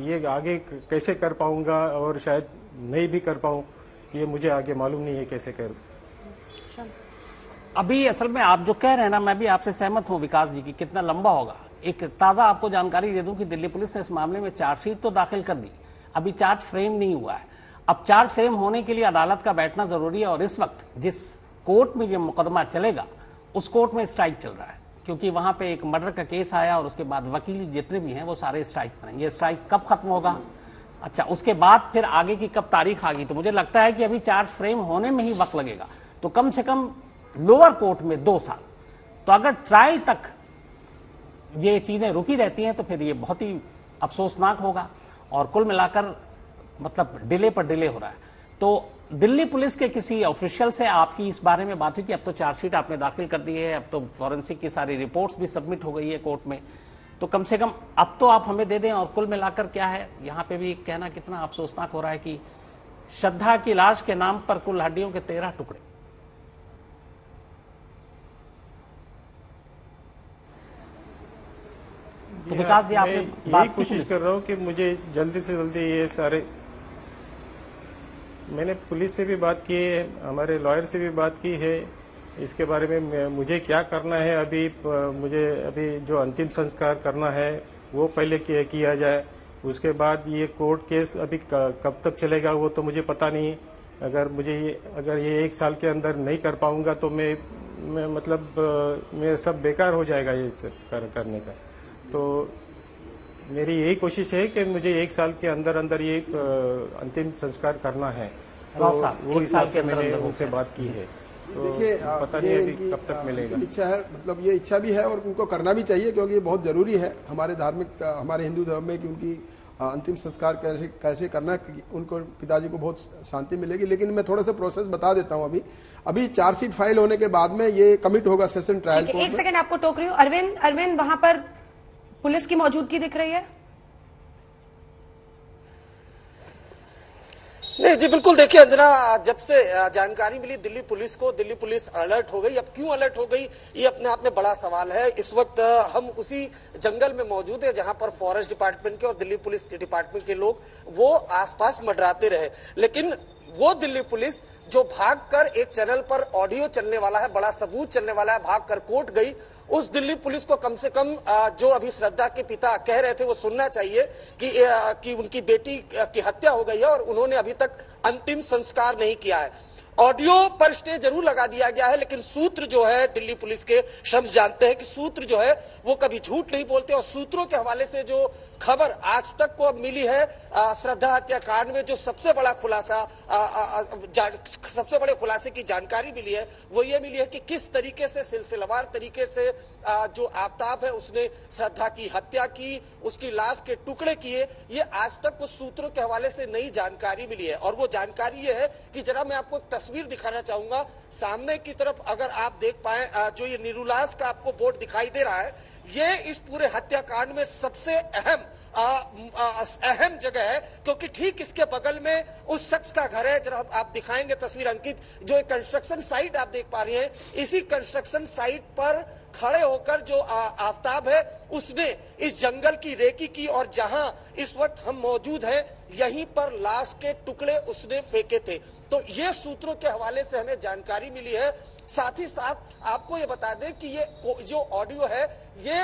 ये आगे कैसे कर पाऊंगा और शायद नहीं भी कर पाऊं, ये मुझे आगे मालूम नहीं है कैसे कर। अभी असल में आप जो कह रहे हैं ना, मैं भी आपसे सहमत हूं विकास जी की, कितना लंबा होगा। एक ताजा आपको जानकारी दे दूं कि दिल्ली पुलिस ने इस मामले में चार्जशीट तो दाखिल कर दी, अभी चार्ज फ्रेम नहीं हुआ है। अब चार्ज फ्रेम होने के लिए अदालत का बैठना जरूरी है, और इस वक्त जिस कोर्ट में ये मुकदमा चलेगा उस कोर्ट में स्ट्राइक चल रहा है, क्योंकि वहां पे एक मर्डर का केस आया और उसके बाद वकील जितने भी हैं वो सारे स्ट्राइक पर हैं। ये स्ट्राइक कब खत्म होगा, अच्छा उसके बाद फिर आगे की कब तारीख आ गई, तो मुझे लगता है कि अभी चार्ज फ्रेम होने में ही वक्त लगेगा, तो कम से कम लोअर कोर्ट में 2 साल। तो अगर ट्रायल तक ये चीजें रुकी रहती हैं तो फिर ये बहुत ही अफसोसनाक होगा, और कुल मिलाकर मतलब डिले पर डिले हो रहा है। तो दिल्ली पुलिस के किसी ऑफिशियल से आपकी इस बारे में बात हुई कि अब तो चार्जशीट आपने दाखिल कर दी है, अब तो फॉरेंसिक की सारी रिपोर्ट्स भी सबमिट हो गई है कोर्ट में, तो कम से कम अब तो आप हमें दे दें। और कुल मिलाकर क्या है, यहां पे भी कहना कितना अफसोसनाक हो रहा है कि श्रद्धा की लाश के नाम पर कुल हड्डियों के 13 टुकड़े। तो विकास जी आपने यही कोशिश कर रहा हूँ कि मुझे जल्दी से जल्दी ये सारे, मैंने पुलिस से भी बात की है, हमारे लॉयर से भी बात की है इसके बारे में मुझे क्या करना है। अभी मुझे अभी जो अंतिम संस्कार करना है वो पहले किया जाए, उसके बाद ये कोर्ट केस अभी कब तक चलेगा वो तो मुझे पता नहीं। अगर ये 1 साल के अंदर नहीं कर पाऊंगा तो मैं मतलब मेरा सब बेकार हो जाएगा ये करने का। तो मेरी यही कोशिश है कि मुझे 1 साल के अंदर अंदर ये अंतिम संस्कार करना है, तो वो हिसाब से मैंने उनसे बात की है। तो देखिए पता नहीं अभी कब तक मिलेगा। इच्छा है, मतलब ये इच्छा भी है और उनको करना भी चाहिए, क्योंकि ये बहुत जरूरी है हमारे हिंदू धर्म में कि उनकी अंतिम संस्कार कैसे करना, उनको पिताजी को बहुत शांति मिलेगी। लेकिन मैं थोड़ा सा प्रोसेस बता देता हूं। अभी चार्जशीट फाइल होने के बाद में ये कमिट होगा सेशन ट्रायल कोर्ट में। एक सेकंड आपको टोक रही हूँ। अरविंद वहां पर पुलिस की मौजूदगी दिख रही है? नहीं जी बिल्कुल, देखिए अंजना, जब से जानकारी मिली दिल्ली पुलिस को, दिल्ली पुलिस अलर्ट हो गई। अब क्यों अलर्ट हो गई ये अपने आप में बड़ा सवाल है। इस वक्त हम उसी जंगल में मौजूद है जहां पर फॉरेस्ट डिपार्टमेंट के और दिल्ली पुलिस के डिपार्टमेंट के लोग वो आसपास मंडराते रहे, लेकिन वो दिल्ली पुलिस जो भागकर एक चैनल पर ऑडियो चलने वाला है, बड़ा सबूत चलने वाला है, भागकर कोर्ट गई, उस दिल्ली पुलिस को कम से कम जो अभी श्रद्धा के पिता कह रहे थे वो सुनना चाहिए कि उनकी बेटी की हत्या हो गई है और उन्होंने अभी तक अंतिम संस्कार नहीं किया है। ऑडियो पर स्टे जरूर लगा दिया गया है, लेकिन सूत्र जो है दिल्ली पुलिस के, शम्स जानते हैं कि सूत्र जो है वो कभी झूठ नहीं बोलते, और सूत्रों के हवाले से जो खबर आज तक को अब मिली है श्रद्धा हत्याकांड में, जो सबसे बड़ा खुलासा, सबसे बड़े खुलासे की जानकारी मिली है वो ये मिली है कि किस तरीके से सिलसिलेवार तरीके से जो आफ्ताब है उसने श्रद्धा की हत्या की, उसकी लाश के टुकड़े किए, ये आज तक कुछ सूत्रों के हवाले से नई जानकारी मिली है। और वो जानकारी ये है कि जरा मैं आपको तस्वीर दिखाना चाहूंगा सामने की तरफ, अगर आप देख पाए, जो ये नीरुलास का आपको बोर्ड दिखाई दे रहा है, ये इस पूरे हत्याकांड में सबसे अहम जगह है, क्योंकि ठीक इसके बगल में उस शख्स का घर है। जरा आप दिखाएंगे तस्वीर अंकित, जो एक कंस्ट्रक्शन साइट आप देख पा रही हैं, इसी कंस्ट्रक्शन साइट पर खड़े होकर जो आफ्ताब है उसने इस जंगल की रेकी की, और जहां इस वक्त हम मौजूद हैं यहीं पर लाश के टुकड़े उसने फेंके थे। तो ये सूत्रों के हवाले से हमें जानकारी मिली है। साथ ही साथ आपको ये बता दें कि ये जो ऑडियो है ये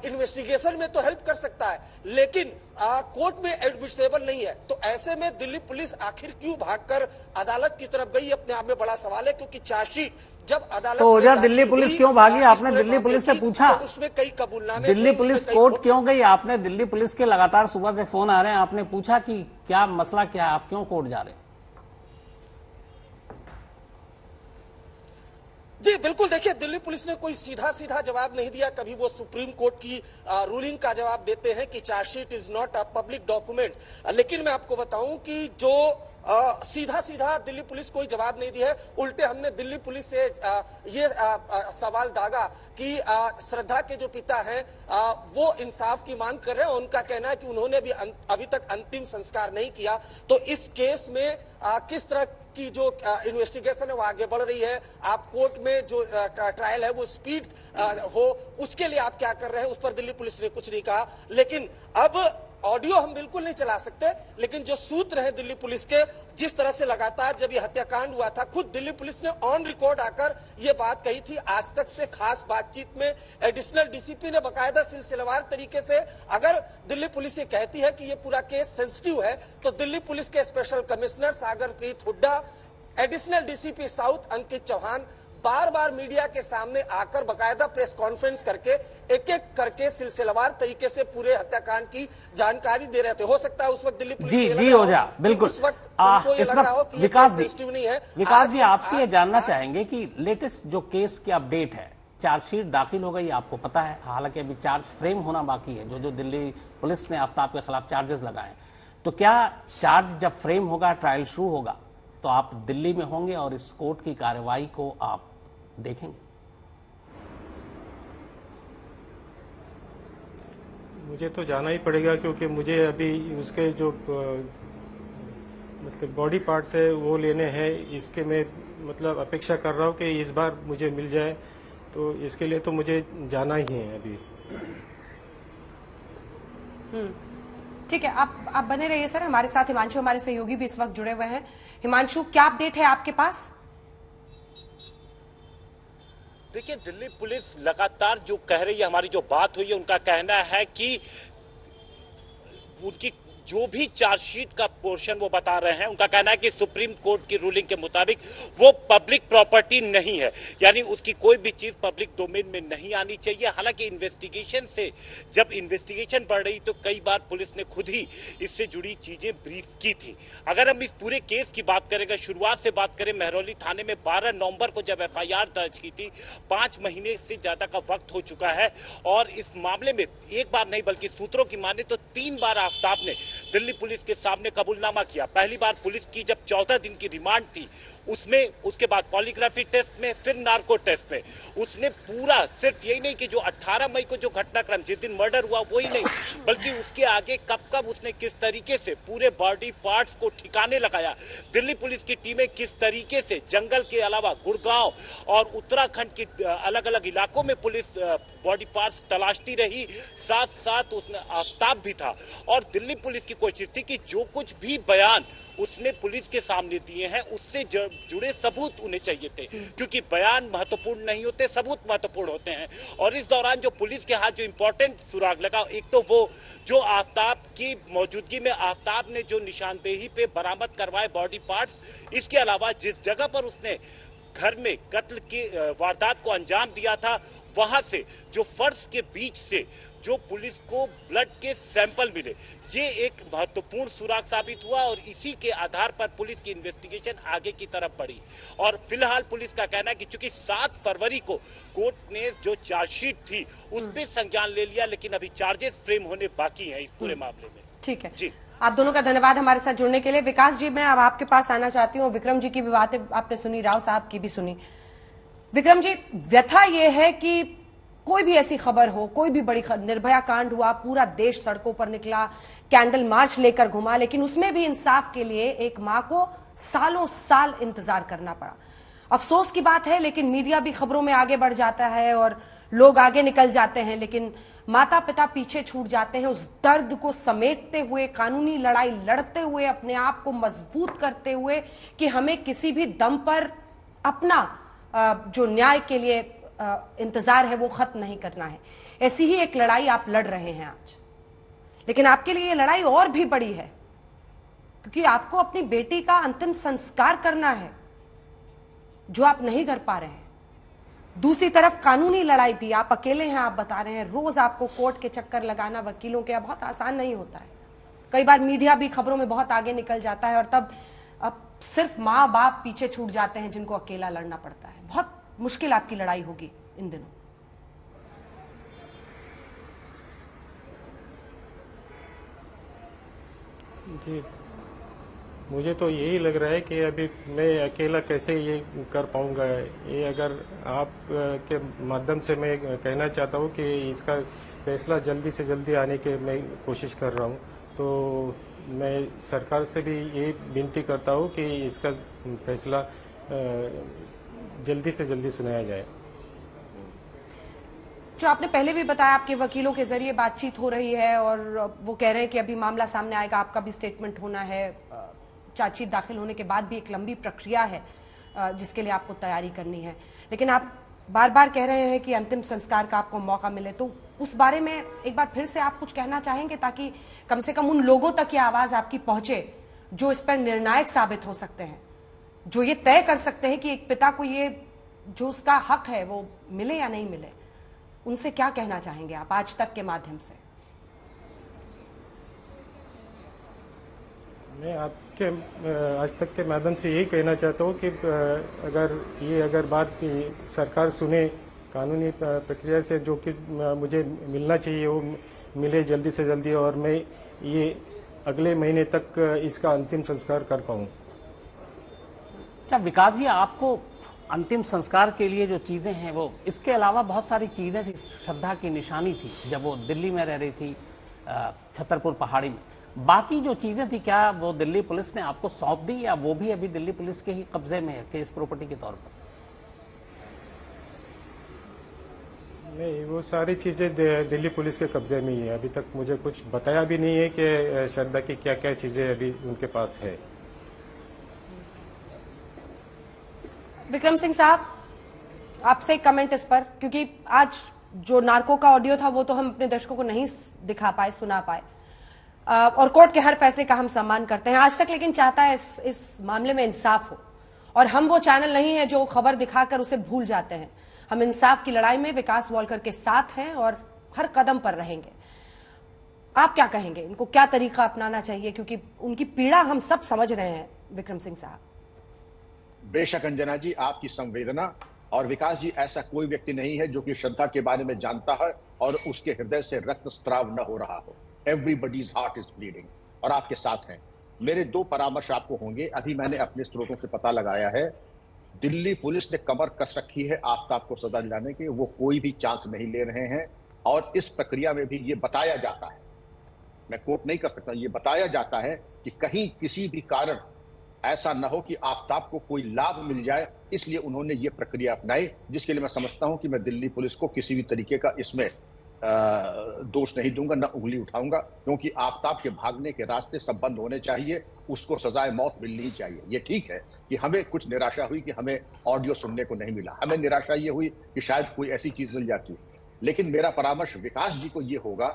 इन्वेस्टिगेशन में तो हेल्प कर सकता है, लेकिन कोर्ट में एडमिसेबल नहीं है। तो ऐसे में दिल्ली पुलिस आखिर क्यों भागकर अदालत की तरफ गई, अपने आप में बड़ा सवाल है, क्योंकि चार्जशीट जब अदालत तो ओझा दिल्ली पुलिस क्यों भागी, आपने दिल्ली पुलिस से पूछा? तो उसमें कई कबूलनामे, दिल्ली पुलिस कोर्ट क्यों गई? आपने दिल्ली पुलिस के लगातार सुबह से फोन आ रहे हैं, आपने पूछा कि क्या मसला क्या है, आप क्यों कोर्ट जा रहे हैं? जी बिल्कुल, देखिए दिल्ली पुलिस ने कोई सीधा जवाब नहीं दिया। कभी वो सुप्रीम कोर्ट की रूलिंग का जवाब देते हैं कि chargesheet is not a public document, लेकिन मैं आपको बताऊं कि जो सीधा दिल्ली पुलिस कोई जवाब नहीं दिया है। उल्टे हमने दिल्ली पुलिस से ये सवाल दागा कि श्रद्धा के जो पिता हैं वो इंसाफ की मांग कर रहे हैं। उनका कहना है कि उन्होंने भी अभी तक अंतिम संस्कार नहीं किया। तो इस केस में किस तरह की जो इन्वेस्टिगेशन है वो आगे बढ़ रही है, आप कोर्ट में जो ट्रायल है वो स्पीड हो, उसके लिए आप क्या कर रहे हैं, उस पर दिल्ली पुलिस ने कुछ नहीं कहा। लेकिन अब ऑडियो हम बिल्कुल नहीं चला सकते, लेकिन जो सूत्र है दिल्ली पुलिस के, जिस तरह से लगातार जब ये हत्याकांड हुआ था, खुद दिल्ली पुलिस ने ऑन रिकॉर्ड आकर ये बात कही थी। आज तक से खास बातचीत में एडिशनल डीसीपी ने बकायदा सिलसिलेवार तरीके से, अगर दिल्ली पुलिस ये कहती है कि ये पूरा केस सेंसिटिव है, तो दिल्ली पुलिस के special commissioner Sagarpreet Hooda, additional DCP south Ankit Chauhan बार मीडिया के सामने आकर बकायदा प्रेस कॉन्फ्रेंस करके एक एक करके सिलसिलेवार तरीके से पूरे हत्याकांड की जानकारी दे रहे थे। हो सकता है उस वक्त दिल्ली पुलिस जी हो जा बिल्कुल उस वक्त उनको ये लग रहा हो कि विकास सेंसिटिव नहीं है। विकास जी, आपसे ये जानना चाहेंगे कि लेटेस्ट जो केस की अपडेट है, चार्जशीट दाखिल हो गई, आपको पता है, हालांकि अभी चार्ज फ्रेम होना बाकी है, जो दिल्ली पुलिस ने आफ्ताब के खिलाफ चार्जेस लगाए। तो क्या चार्ज जब फ्रेम होगा, ट्रायल शुरू होगा, तो आप दिल्ली में होंगे और इस कोर्ट की कार्रवाई को आप देखेंगे? मुझे तो जाना ही पड़ेगा, क्योंकि मुझे अभी उसके जो मतलब बॉडी पार्ट्स है वो लेने हैं। इसके मैं मतलब अपेक्षा कर रहा हूँ कि इस बार मुझे मिल जाए, तो इसके लिए तो मुझे जाना ही है अभी। ठीक है, आप बने रहिए सर। हमारे साथ हिमांशु, हमारे सहयोगी भी इस वक्त जुड़े हुए हैं। हिमांशु, क्या अपडेट है आपके पास? देखिए, दिल्ली पुलिस लगातार जो कह रही है, हमारी जो बात हुई है, उनका कहना है कि उनकी जो भी चार्जशीट का पोर्शन वो बता रहे हैं, उनका कहना है कि सुप्रीम कोर्ट की रूलिंग के मुताबिक वो पब्लिक प्रॉपर्टी नहीं है, यानी उसकी कोई भी चीज पब्लिक डोमेन में नहीं आनी चाहिए। हालांकि इन्वेस्टिगेशन से जब इन्वेस्टिगेशन बढ़ रही तो कई बार पुलिस ने खुद ही इससे जुड़ी चीजें ब्रीफ की थी। अगर हम इस पूरे केस की बात करें, शुरुआत से बात करें, महरौली थाने में 12 नवंबर को जब FIR दर्ज की थी, 5 महीने से ज्यादा का वक्त हो चुका है, और इस मामले में एक बार नहीं बल्कि सूत्रों की माने तो 3 बार आफ्ताब ने दिल्ली पुलिस के सामने कबूलनामा किया। पहली बार पुलिस की जब 14 दिन की रिमांड थी, उसमें उसके बाद पॉलीग्राफी टेस्ट में, फिर नार्को टेस्ट में उसने पूरा, सिर्फ यही नहीं कि जो 18 मई को जो घटनाक्रम जिस दिन मर्डर हुआ वही नहीं, बल्कि उसके आगे कब कब उसने किस तरीके से पूरे बॉडी पार्ट्स को ठिकाने लगाया, दिल्ली पुलिस की टीमें किस तरीके से जंगल के अलावा गुड़गांव और उत्तराखंड के अलग अलग इलाकों में पुलिस बॉडी पार्ट्स तलाशती रही, साथ साथ उसने आफ्ताब भी था। और दिल्ली पुलिस की कोशिश थी कि जो कुछ भी बयान उसने पुलिस के सामने दिए हैं उससे जुड़े सबूत उन्हें चाहिए थे, क्योंकि बयान महत्वपूर्ण नहीं होते, सबूत महत्वपूर्ण होते हैं। और इस दौरान जो पुलिस के हाथ जो इंपॉर्टेंट सुराग लगा, एक तो वो जो आफ्ताब की मौजूदगी में आफ्ताब ने जो निशानदेही पे बरामद करवाए बॉडी पार्ट्स, इसके अलावा जिस जगह पर उसने घर में कत्ल की वारदात को अंजाम दिया था, वहां से जो फर्श के बीच से जो पुलिस को ब्लड के सैंपल मिले, ये एक महत्वपूर्ण सुराग साबित हुआ और इसी के आधार पर पुलिस की इन्वेस्टिगेशन आगे की तरफ बढ़ी। और फिलहाल पुलिस का कहना है कि चूंकि 7 फरवरी को कोर्ट ने जो चार्जशीट थी उस पर संज्ञान ले लिया, लेकिन अभी चार्जेस फ्रेम होने बाकी हैं इस पूरे मामले में। ठीक है जी, आप दोनों का धन्यवाद हमारे साथ जुड़ने के लिए। विकास जी, मैं अब आपके पास आना चाहती हूँ। विक्रम जी की भी बातें आपने सुनी, राव साहब की भी सुनी। विक्रम जी, व्यथा ये है कि कोई भी ऐसी खबर हो, कोई भी बड़ी निर्भया कांड हुआ, पूरा देश सड़कों पर निकला, कैंडल मार्च लेकर घुमा, लेकिन उसमें भी इंसाफ के लिए एक मां को सालों साल इंतजार करना पड़ा। अफसोस की बात है, लेकिन मीडिया भी खबरों में आगे बढ़ जाता है और लोग आगे निकल जाते हैं, लेकिन माता पिता पीछे छूट जाते हैं। उस दर्द को समेटते हुए, कानूनी लड़ाई लड़ते हुए, अपने आप को मजबूत करते हुए कि हमें किसी भी दम पर अपना जो न्याय के लिए इंतजार है वो खत्म नहीं करना है। ऐसी ही एक लड़ाई आप लड़ रहे हैं आज, लेकिन आपके लिए ये लड़ाई और भी बड़ी है, क्योंकि आपको अपनी बेटी का अंतिम संस्कार करना है, जो आप नहीं कर पा रहे हैं। दूसरी तरफ कानूनी लड़ाई भी, आप अकेले हैं, आप बता रहे हैं, रोज आपको कोर्ट के चक्कर लगाना वकीलों के बहुत आसान नहीं होता है। कई बार मीडिया भी खबरों में बहुत आगे निकल जाता है और तब अब सिर्फ माँ बाप पीछे छूट जाते हैं जिनको अकेला लड़ना पड़ता है। बहुत मुश्किल आपकी लड़ाई होगी इन दिनों। जी, मुझे तो यही लग रहा है कि अभी मैं अकेला कैसे ये कर पाऊंगा। ये अगर आप के माध्यम से मैं कहना चाहता हूँ कि इसका फैसला जल्दी से जल्दी आने के मैं कोशिश कर रहा हूँ। तो मैं सरकार से भी ये विनती करता हूँ कि इसका फैसला जल्दी से जल्दी सुनाया जाए। जो आपने पहले भी बताया, आपके वकीलों के जरिए बातचीत हो रही है और वो कह रहे हैं कि अभी मामला सामने आएगा, आपका भी स्टेटमेंट होना है, चार्जशीट दाखिल होने के बाद भी एक लंबी प्रक्रिया है जिसके लिए आपको तैयारी करनी है। लेकिन आप बार बार कह रहे हैं कि अंतिम संस्कार का आपको मौका मिले, तो उस बारे में एक बार फिर से आप कुछ कहना चाहेंगे, ताकि कम से कम उन लोगों तक ये आवाज आपकी पहुंचे जो इस पर निर्णायक साबित हो सकते हैं, जो ये तय कर सकते हैं कि एक पिता को ये जो उसका हक है वो मिले या नहीं मिले। उनसे क्या कहना चाहेंगे आप आज तक के माध्यम से? मैं आपके आज तक के माध्यम से यही कहना चाहता हूँ कि अगर बात सरकार सुने, कानूनी प्रक्रिया से जो कि मुझे मिलना चाहिए वो मिले जल्दी से जल्दी, और मैं ये अगले महीने तक इसका अंतिम संस्कार कर पाऊँ। क्या विकास जी, आपको अंतिम संस्कार के लिए जो चीजें हैं वो, इसके अलावा बहुत सारी चीजें थी, श्रद्धा की निशानी थी जब वो दिल्ली में रह रही थी, छतरपुर पहाड़ी में, बाकी जो चीजें थी, क्या वो दिल्ली पुलिस ने आपको सौंप दी या वो भी अभी दिल्ली पुलिस के ही कब्जे में है केस प्रॉपर्टी के तौर पर? नहीं, वो सारी चीजें दिल्ली पुलिस के कब्जे में ही है। अभी तक मुझे कुछ बताया भी नहीं है कि श्रद्धा की क्या क्या चीजें अभी उनके पास है। विक्रम सिंह साहब, आपसे एक कमेंट इस पर, क्योंकि आज जो नार्को का ऑडियो था वो तो हम अपने दर्शकों को नहीं दिखा पाए, सुना पाए, और कोर्ट के हर फैसले का हम सम्मान करते हैं आज तक, लेकिन चाहता है इस मामले में इंसाफ हो। और हम वो चैनल नहीं है जो खबर दिखाकर उसे भूल जाते हैं। हम इंसाफ की लड़ाई में विकास वालकर के साथ हैं और हर कदम पर रहेंगे। आप क्या कहेंगे, इनको क्या तरीका अपनाना चाहिए, क्योंकि उनकी पीड़ा हम सब समझ रहे हैं। विक्रम सिंह साहब। बेशक अंजना जी, आपकी संवेदना, और विकास जी, ऐसा कोई व्यक्ति नहीं है जो कि श्रद्धा के बारे में जानता है और उसके हृदय से रक्तस्राव न हो रहा हो। एवरीबडीज हार्ट इज ब्लीडिंग, और आपके साथ हैं। मेरे दो परामर्श आपको होंगे। अभी मैंने अपने स्रोतों से पता लगाया है, दिल्ली पुलिस ने कमर कस रखी है आफ्ताब को सजा दिलाने की। वो कोई भी चांस नहीं ले रहे हैं और इस प्रक्रिया में भी ये बताया जाता है, मैं कोट नहीं कर सकता, ये बताया जाता है कि कहीं किसी भी कारण ऐसा न हो कि आफ्ताब को कोई लाभ मिल जाए, इसलिए उन्होंने ये प्रक्रिया अपनाई, जिसके लिए मैं समझता हूं कि मैं दिल्ली पुलिस को किसी भी तरीके का इसमें दोष नहीं दूंगा, न उंगली उठाऊंगा, क्योंकि आफ्ताब के भागने के रास्ते सब बंद होने चाहिए, उसको सजाए मौत मिलनी चाहिए। ये ठीक है कि हमें कुछ निराशा हुई कि हमें ऑडियो सुनने को नहीं मिला, हमें निराशा ये हुई कि शायद कोई ऐसी चीज मिल जाती, लेकिन मेरा परामर्श विकास जी को ये होगा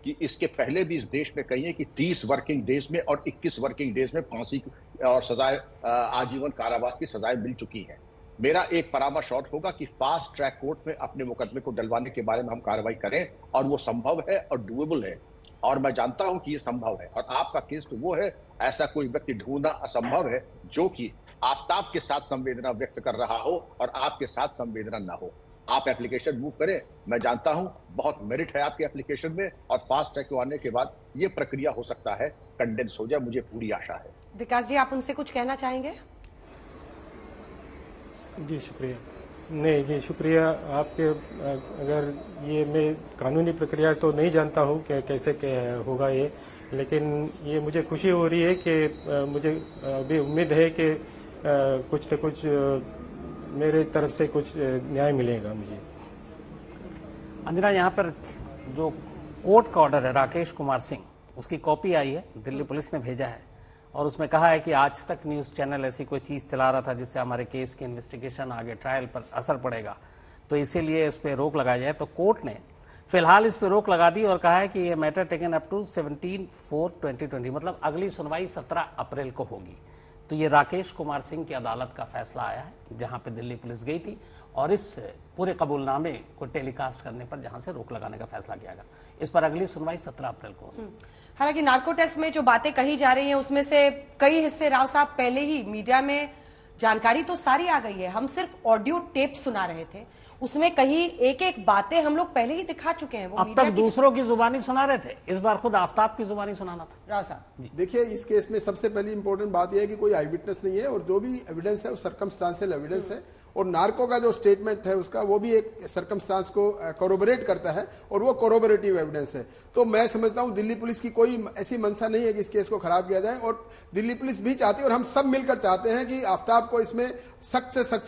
कि इसके पहले भी इस देश में कही है कि 30 वर्किंग डेज में और 21 वर्किंग डेज में फांसी और सजाए आजीवन कारावास की सजाएं मिल चुकी है। मेरा एक परामर्श और होगा कि फास्ट ट्रैक कोर्ट में अपने मुकदमे को डलवाने के बारे में हम कार्रवाई करें, और वो संभव है और डूएबल है, और मैं जानता हूं कि ये संभव है। और आपका केस तो वो है, ऐसा कोई व्यक्ति ढूंढना असंभव है जो कि आफ्ताब के साथ संवेदना व्यक्त कर रहा हो और आपके साथ संवेदना ना हो। आप एप्लीकेशन मूव करें, मैं जानता हूं बहुत मेरिट है आपके एप्लीकेशन में, और फास्ट ट्रैक को आने के बाद ये प्रक्रिया हो सकता है कंडेंस हो जाए, मुझे पूरी आशा है। विकास जी, आप उनसे कुछ कहना चाहेंगे? जी शुक्रिया। नहीं जी शुक्रिया आपके। अगर ये मैं कानूनी प्रक्रिया तो नहीं जानता हूँ कि कैसे होगा ये, लेकिन ये मुझे खुशी हो रही है कि मुझे अभी उम्मीद है कि कुछ न कुछ मेरे तरफ से कुछ न्याय मिलेगा मुझे। अंजना, यहाँ पर जो कोर्ट का ऑर्डर है राकेश कुमार सिंह, उसकी कॉपी आई है, दिल्ली पुलिस ने भेजा है, और उसमें कहा है कि आज तक न्यूज चैनल ऐसी कोई चीज चला रहा था जिससे हमारे केस की इन्वेस्टिगेशन आगे ट्रायल पर असर पड़ेगा, तो इसीलिए इस पर रोक लगाई जाए। तो कोर्ट ने फिलहाल इस पर रोक लगा दी और कहा है कि ये मैटर टेकन अप टू 17/4/2020, मतलब अगली सुनवाई 17 अप्रैल को होगी। तो ये राकेश कुमार सिंह की अदालत का फैसला आया है, जहां पे दिल्ली पुलिस गई थी और इस पूरे कबूलनामे को टेलीकास्ट करने पर जहां से रोक लगाने का फैसला किया गया। इस पर अगली सुनवाई 17 अप्रैल को होगी। हालांकि नार्को टेस्ट में जो बातें कही जा रही हैं उसमें से कई हिस्से राव साहब पहले ही मीडिया में जानकारी तो सारी आ गई है, हम सिर्फ ऑडियो टेप सुना रहे थे, उसमें कहीं एक एक बातें हम लोग पहले ही दिखा चुके हैं। वो अब तक दूसरों की जुबानी सुना रहे थे, इस बार खुद आफ्ताब की जुबानी सुनाना था। राव साहब देखिए, इस केस में सबसे पहली इंपॉर्टेंट बात यह है कि कोई आई विटनेस नहीं है, और जो भी एविडेंस है वो सर्कमस्टांशियल एविडेंस है, और नार्को का जो स्टेटमेंट है उसका वो भी एक सर्कमस्टांस को कोरोबोरेट करता है, और वो कोरोबोरेटिव एविडेंस है। तो मैं समझता हूं दिल्ली पुलिस की कोई ऐसी मंशा नहीं है कि इस केस को खराब किया जाए, और दिल्ली पुलिस भी चाहती है और हम सब मिलकर चाहते हैं कि आफ्ताब को इसमें सख्त से सख्त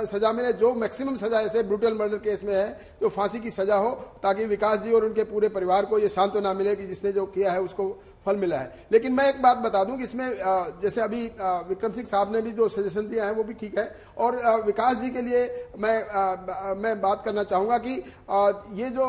सजा मिले, जो मैक्सिमम सजा ऐसे ब्रूटल मर्डर केस में है जो फांसी की सजा हो, ताकि विकास जी और उनके पूरे परिवार को ये सांत्वना मिले कि जिसने जो किया है उसको फल मिला है। लेकिन मैं एक बात बता दूं कि इसमें जैसे अभी विक्रम सिंह साहब ने भी जो सजेशन दिया है वो भी ठीक है, और विकास जी के लिए मैं बात करना चाहूंगा कि ये जो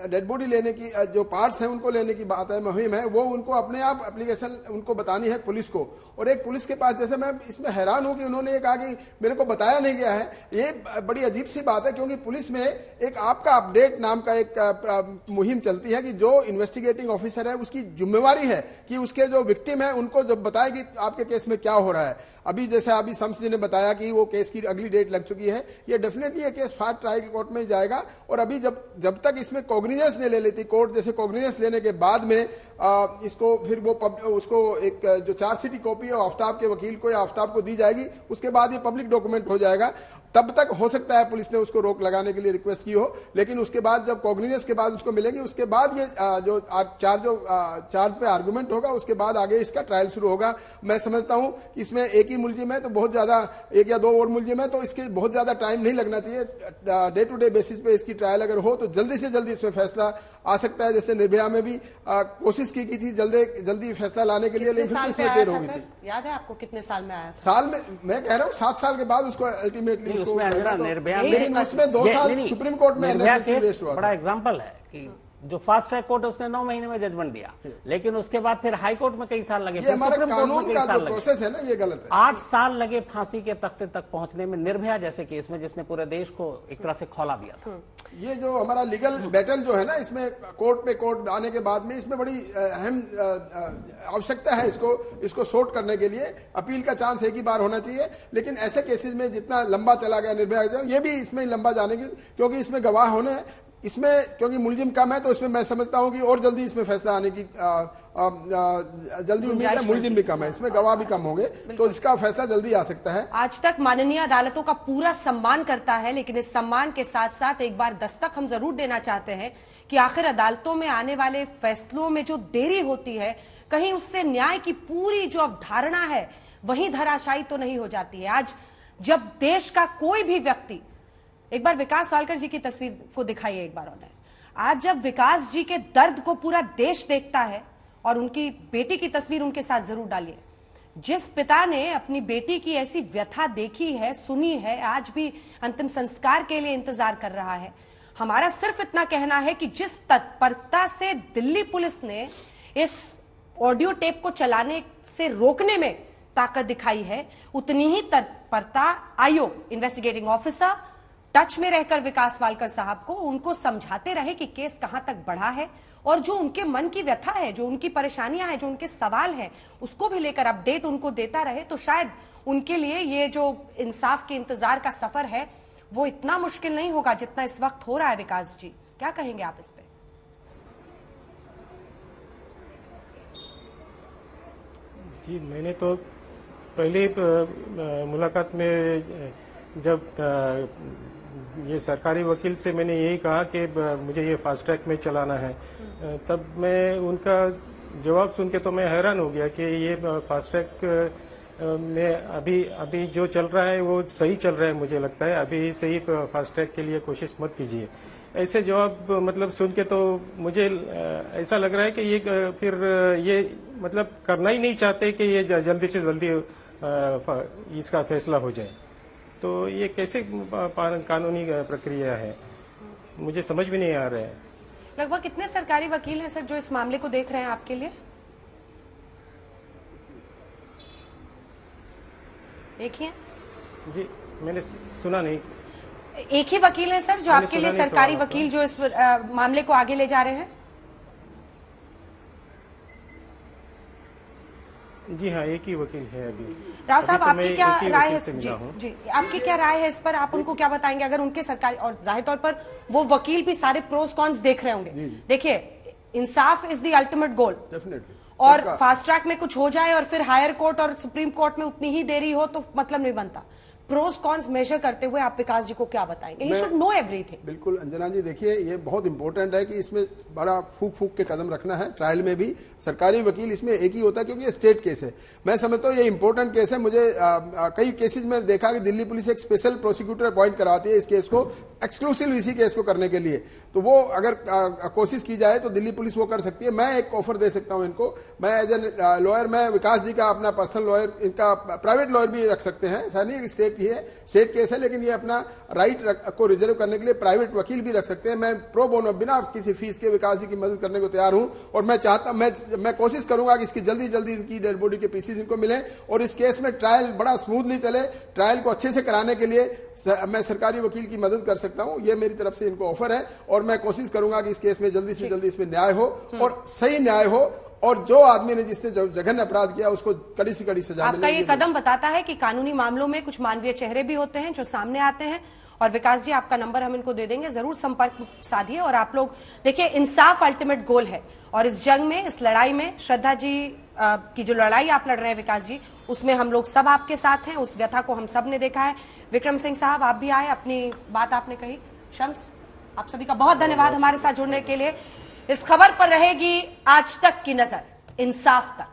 डेड बॉडी लेने की जो पार्ट्स हैं उनको लेने की बात है, मुहिम है, वो उनको अपने आप एप्लीकेशन उनको बतानी है पुलिस को। और एक पुलिस के पास, जैसे मैं इसमें हैरान हूं कि उन्होंने ये कहा कि मेरे को बताया नहीं गया है, ये बड़ी अजीब सी बात है, क्योंकि पुलिस में एक आपका अपडेट नाम का एक मुहिम चलती है कि जो इन्वेस्टिगेटिंग ऑफिसर है उसकी जिम्मेवारी है कि उसके जो विक्टिम है उनको जब बताए कि आपके केस में क्या हो रहा है। अभी जैसे अभी शम्स जी ने बताया कि वो केस की अगली डेट लग चुकी है, ये डेफिनेटली ये केस फास्ट ट्रायल कोर्ट में जाएगा, और अभी जब तक इसमें कॉग्निजेंस नहीं ले लेती कोर्ट, जैसे कॉग्निजेंस लेने के बाद में इसको फिर वो उसको एक जो चार्जशीट की कॉपी है आफ्ताब के वकील को या आफ्ताब को दी जाएगी, उसके बाद ये पब्लिक डॉक्यूमेंट हो जाएगा। तब तक हो सकता है पुलिस ने उसको रोक लगाने के लिए रिक्वेस्ट की हो, लेकिन उसके बाद जब कॉग्निजेंस के बाद उसको मिलेगी, उसके बाद ये जो चार्ज पे आर्गुमेंट होगा, उसके बाद आगे इसका ट्रायल शुरू होगा। मैं समझता हूं कि इसमें एक ही मुलजिम है तो बहुत ज्यादा, एक या दो और मुलजिम है तो इसके बहुत ज्यादा टाइम नहीं लगना चाहिए। डे टू डे बेसिस पे इसकी ट्रायल अगर हो तो जल्दी से जल्दी इसमें फैसला आ सकता है। जैसे निर्भया में भी कोशिश की थी जल्दी फैसला लाने के लिए, लेकिन इसमें देर हो गई थी। याद है आपको कितने साल में आया था? साल में, मैं कह रहा हूँ 7 साल के बाद उसको अल्टीमेटली, लेकिन उसमें 2 साल सुप्रीम कोर्ट में बड़ा एग्जाम्पल है कि जो फास्ट ट्रैक कोर्ट उसने 9 महीने में जजमेंट दिया, लेकिन उसके बाद फिर हाई कोर्ट में कई साल लगे, ये हमारे कानून का जो प्रोसेस है ना, ये गलत है। 8 साल लगे फांसी के तख्ते तक पहुंचने में, निर्भया जैसे केस में जिसने पूरे देश को एक तरह से खौला दिया था। ये जो हमारा लीगल बैटल जो है ना, इसमें कोर्ट पे कोर्ट आने के बाद में इसमें बड़ी अहम आवश्यकता है इसको सॉर्ट करने के लिए। अपील का चांस एक ही बार होना चाहिए, लेकिन ऐसे केसेस में जितना लंबा चला गया निर्भया, ये भी इसमें लंबा जाने की, क्योंकि इसमें गवाह होने इसमें क्योंकि मुलजिम कम है तो इसमें मैं समझता हूं कि और जल्दी इसमें फैसला आने की जल्दी उम्मीद है। मुलजिम भी कम है, इसमें गवाह भी कम होंगे, तो इसका फैसला जल्दी आ सकता है। आज तक माननीय अदालतों का पूरा सम्मान करता है, लेकिन इस सम्मान के साथ साथ एक बार दस्तक हम जरूर देना चाहते हैं कि आखिर अदालतों में आने वाले फैसलों में जो देरी होती है, कहीं उससे न्याय की पूरी जो अवधारणा है वही धराशायी तो नहीं हो जाती है। आज जब देश का कोई भी व्यक्ति, एक बार विकास वालकर जी की तस्वीर को दिखाइए एक बार ऑनलाइन, आज जब विकास जी के दर्द को पूरा देश देखता है, और उनकी बेटी की तस्वीर उनके साथ जरूर डालिए, जिस पिता ने अपनी बेटी की ऐसी व्यथा देखी है, सुनी है, आज भी अंतिम संस्कार के लिए इंतजार कर रहा है। हमारा सिर्फ इतना कहना है कि जिस तत्परता से दिल्ली पुलिस ने इस ऑडियो टेप को चलाने से रोकने में ताकत दिखाई है, उतनी ही तत्परता आयोग, इन्वेस्टिगेटिंग ऑफिसर टच में रहकर विकास वालकर साहब को, उनको समझाते रहे कि केस कहां तक बढ़ा है, और जो उनके मन की व्यथा है, जो उनकी परेशानियां हैं, जो उनके सवाल हैं, उसको भी लेकर अपडेट उनको देता रहे, तो शायद उनके लिए ये जो इंसाफ के इंतजार का सफर है वो इतना मुश्किल नहीं होगा जितना इस वक्त हो रहा है। विकास जी, क्या कहेंगे आप इस पे? जी, मैंने तो पहले मुलाकात में जब ये सरकारी वकील से मैंने यही कहा कि मुझे ये फास्ट ट्रैक में चलाना है, तब मैं उनका जवाब सुन के तो मैं हैरान हो गया कि ये फास्ट ट्रैक में अभी जो चल रहा है वो सही चल रहा है, मुझे लगता है अभी सही फास्ट ट्रैक के लिए कोशिश मत कीजिए। ऐसे जवाब मतलब सुन के तो मुझे ऐसा लग रहा है कि ये फिर ये मतलब करना ही नहीं चाहते कि ये जल्दी से जल्दी इसका फैसला हो जाए। तो ये कैसे कानूनी प्रक्रिया है, मुझे समझ भी नहीं आ रहा है। लगभग कितने सरकारी वकील हैं सर जो इस मामले को देख रहे हैं आपके लिए? एक ही है? जी, मैंने सुना नहीं। एक ही वकील है सर जो आपके लिए सरकारी वकील जो इस मामले को आगे ले जा रहे हैं? जी हाँ, एक ही वकील है अभी। राव साहब, आपकी क्या राय है? जी, आपकी क्या राय है इस पर? आप उनको क्या बताएंगे अगर उनके सरकारी, और जाहिर तौर पर वो वकील भी सारे प्रोस कॉन्स देख रहे होंगे। देखिए, इंसाफ is the ultimate goal, definitely, और फास्ट ट्रैक में कुछ हो जाए और फिर हायर कोर्ट और सुप्रीम कोर्ट में उतनी ही देरी हो तो मतलब नहीं बनता। प्रोस कॉन्स मेजर करते हुए आप विकास जी को क्या बताएंगे? He should know everything. बिल्कुल अंजना जी, देखिए ये बहुत इंपॉर्टेंट है कि इसमें बड़ा फूक के कदम रखना है। ट्रायल में भी सरकारी वकील इसमें एक ही होता है क्योंकि ये स्टेट केस है। मैं समझता हूँ ये इंपॉर्टेंट केस है। मुझे कई केसेज में देखा कि दिल्ली पुलिस एक स्पेशल प्रोसिक्यूटर अपॉइंट कराती है इस केस को, एक्सक्लूसिव इसी केस को करने के लिए। तो वो अगर कोशिश की जाए तो दिल्ली पुलिस वो कर सकती है। मैं एक ऑफर दे सकता हूं इनको, मैं एज ए लॉयर, मैं विकास जी का अपना पर्सनल लॉयर, इनका प्राइवेट लॉयर भी रख सकते हैं। ऐसा नहीं स्टेट की है, स्टेट केस है, लेकिन ये अपना राइट को रिजर्व करने के लिए प्राइवेट वकील भी रख सकते हैं। मैं प्रो बोनो बिना किसी फीस के विकास जी की मदद करने को तैयार हूं, और मैं चाहता मैं कोशिश करूंगा कि इसकी जल्दी जल्दी इनकी डेड बॉडी के पीसेज इनको मिले और इस केस में ट्रायल बड़ा स्मूथली चले। ट्रायल को अच्छे से कराने के लिए मैं सरकारी वकील की मदद कर सकता हूं। ये मेरी तरफ से इनको ऑफर है, और मैं कोशिश करूंगा कि इस केस में जल्दी से जल्दी इसमें न्याय हो और सही न्याय हो, और जो आदमी ने जिसने जघन्य अपराध किया उसको कड़ी से कड़ी सजा मिले। आपका ये कदम बताता है कि कानूनी मामलों में कुछ मानवीय चेहरे भी होते हैं जो सामने आते हैं। और विकास जी, आपका नंबर हम इनको दे देंगे, जरूर संपर्क साधिए। और आप लोग देखिए, इंसाफ अल्टीमेट गोल है, और इस जंग में, इस लड़ाई में, श्रद्धा जी की जो लड़ाई आप लड़ रहे हैं विकास जी, उसमें हम लोग सब आपके साथ हैं। उस व्यथा को हम सब ने देखा है। विक्रम सिंह साहब, आप भी आए, अपनी बात आपने कही। शम्स, आप सभी का बहुत धन्यवाद हमारे साथ जुड़ने के लिए। इस खबर पर रहेगी आज तक की नजर, इंसाफ तक।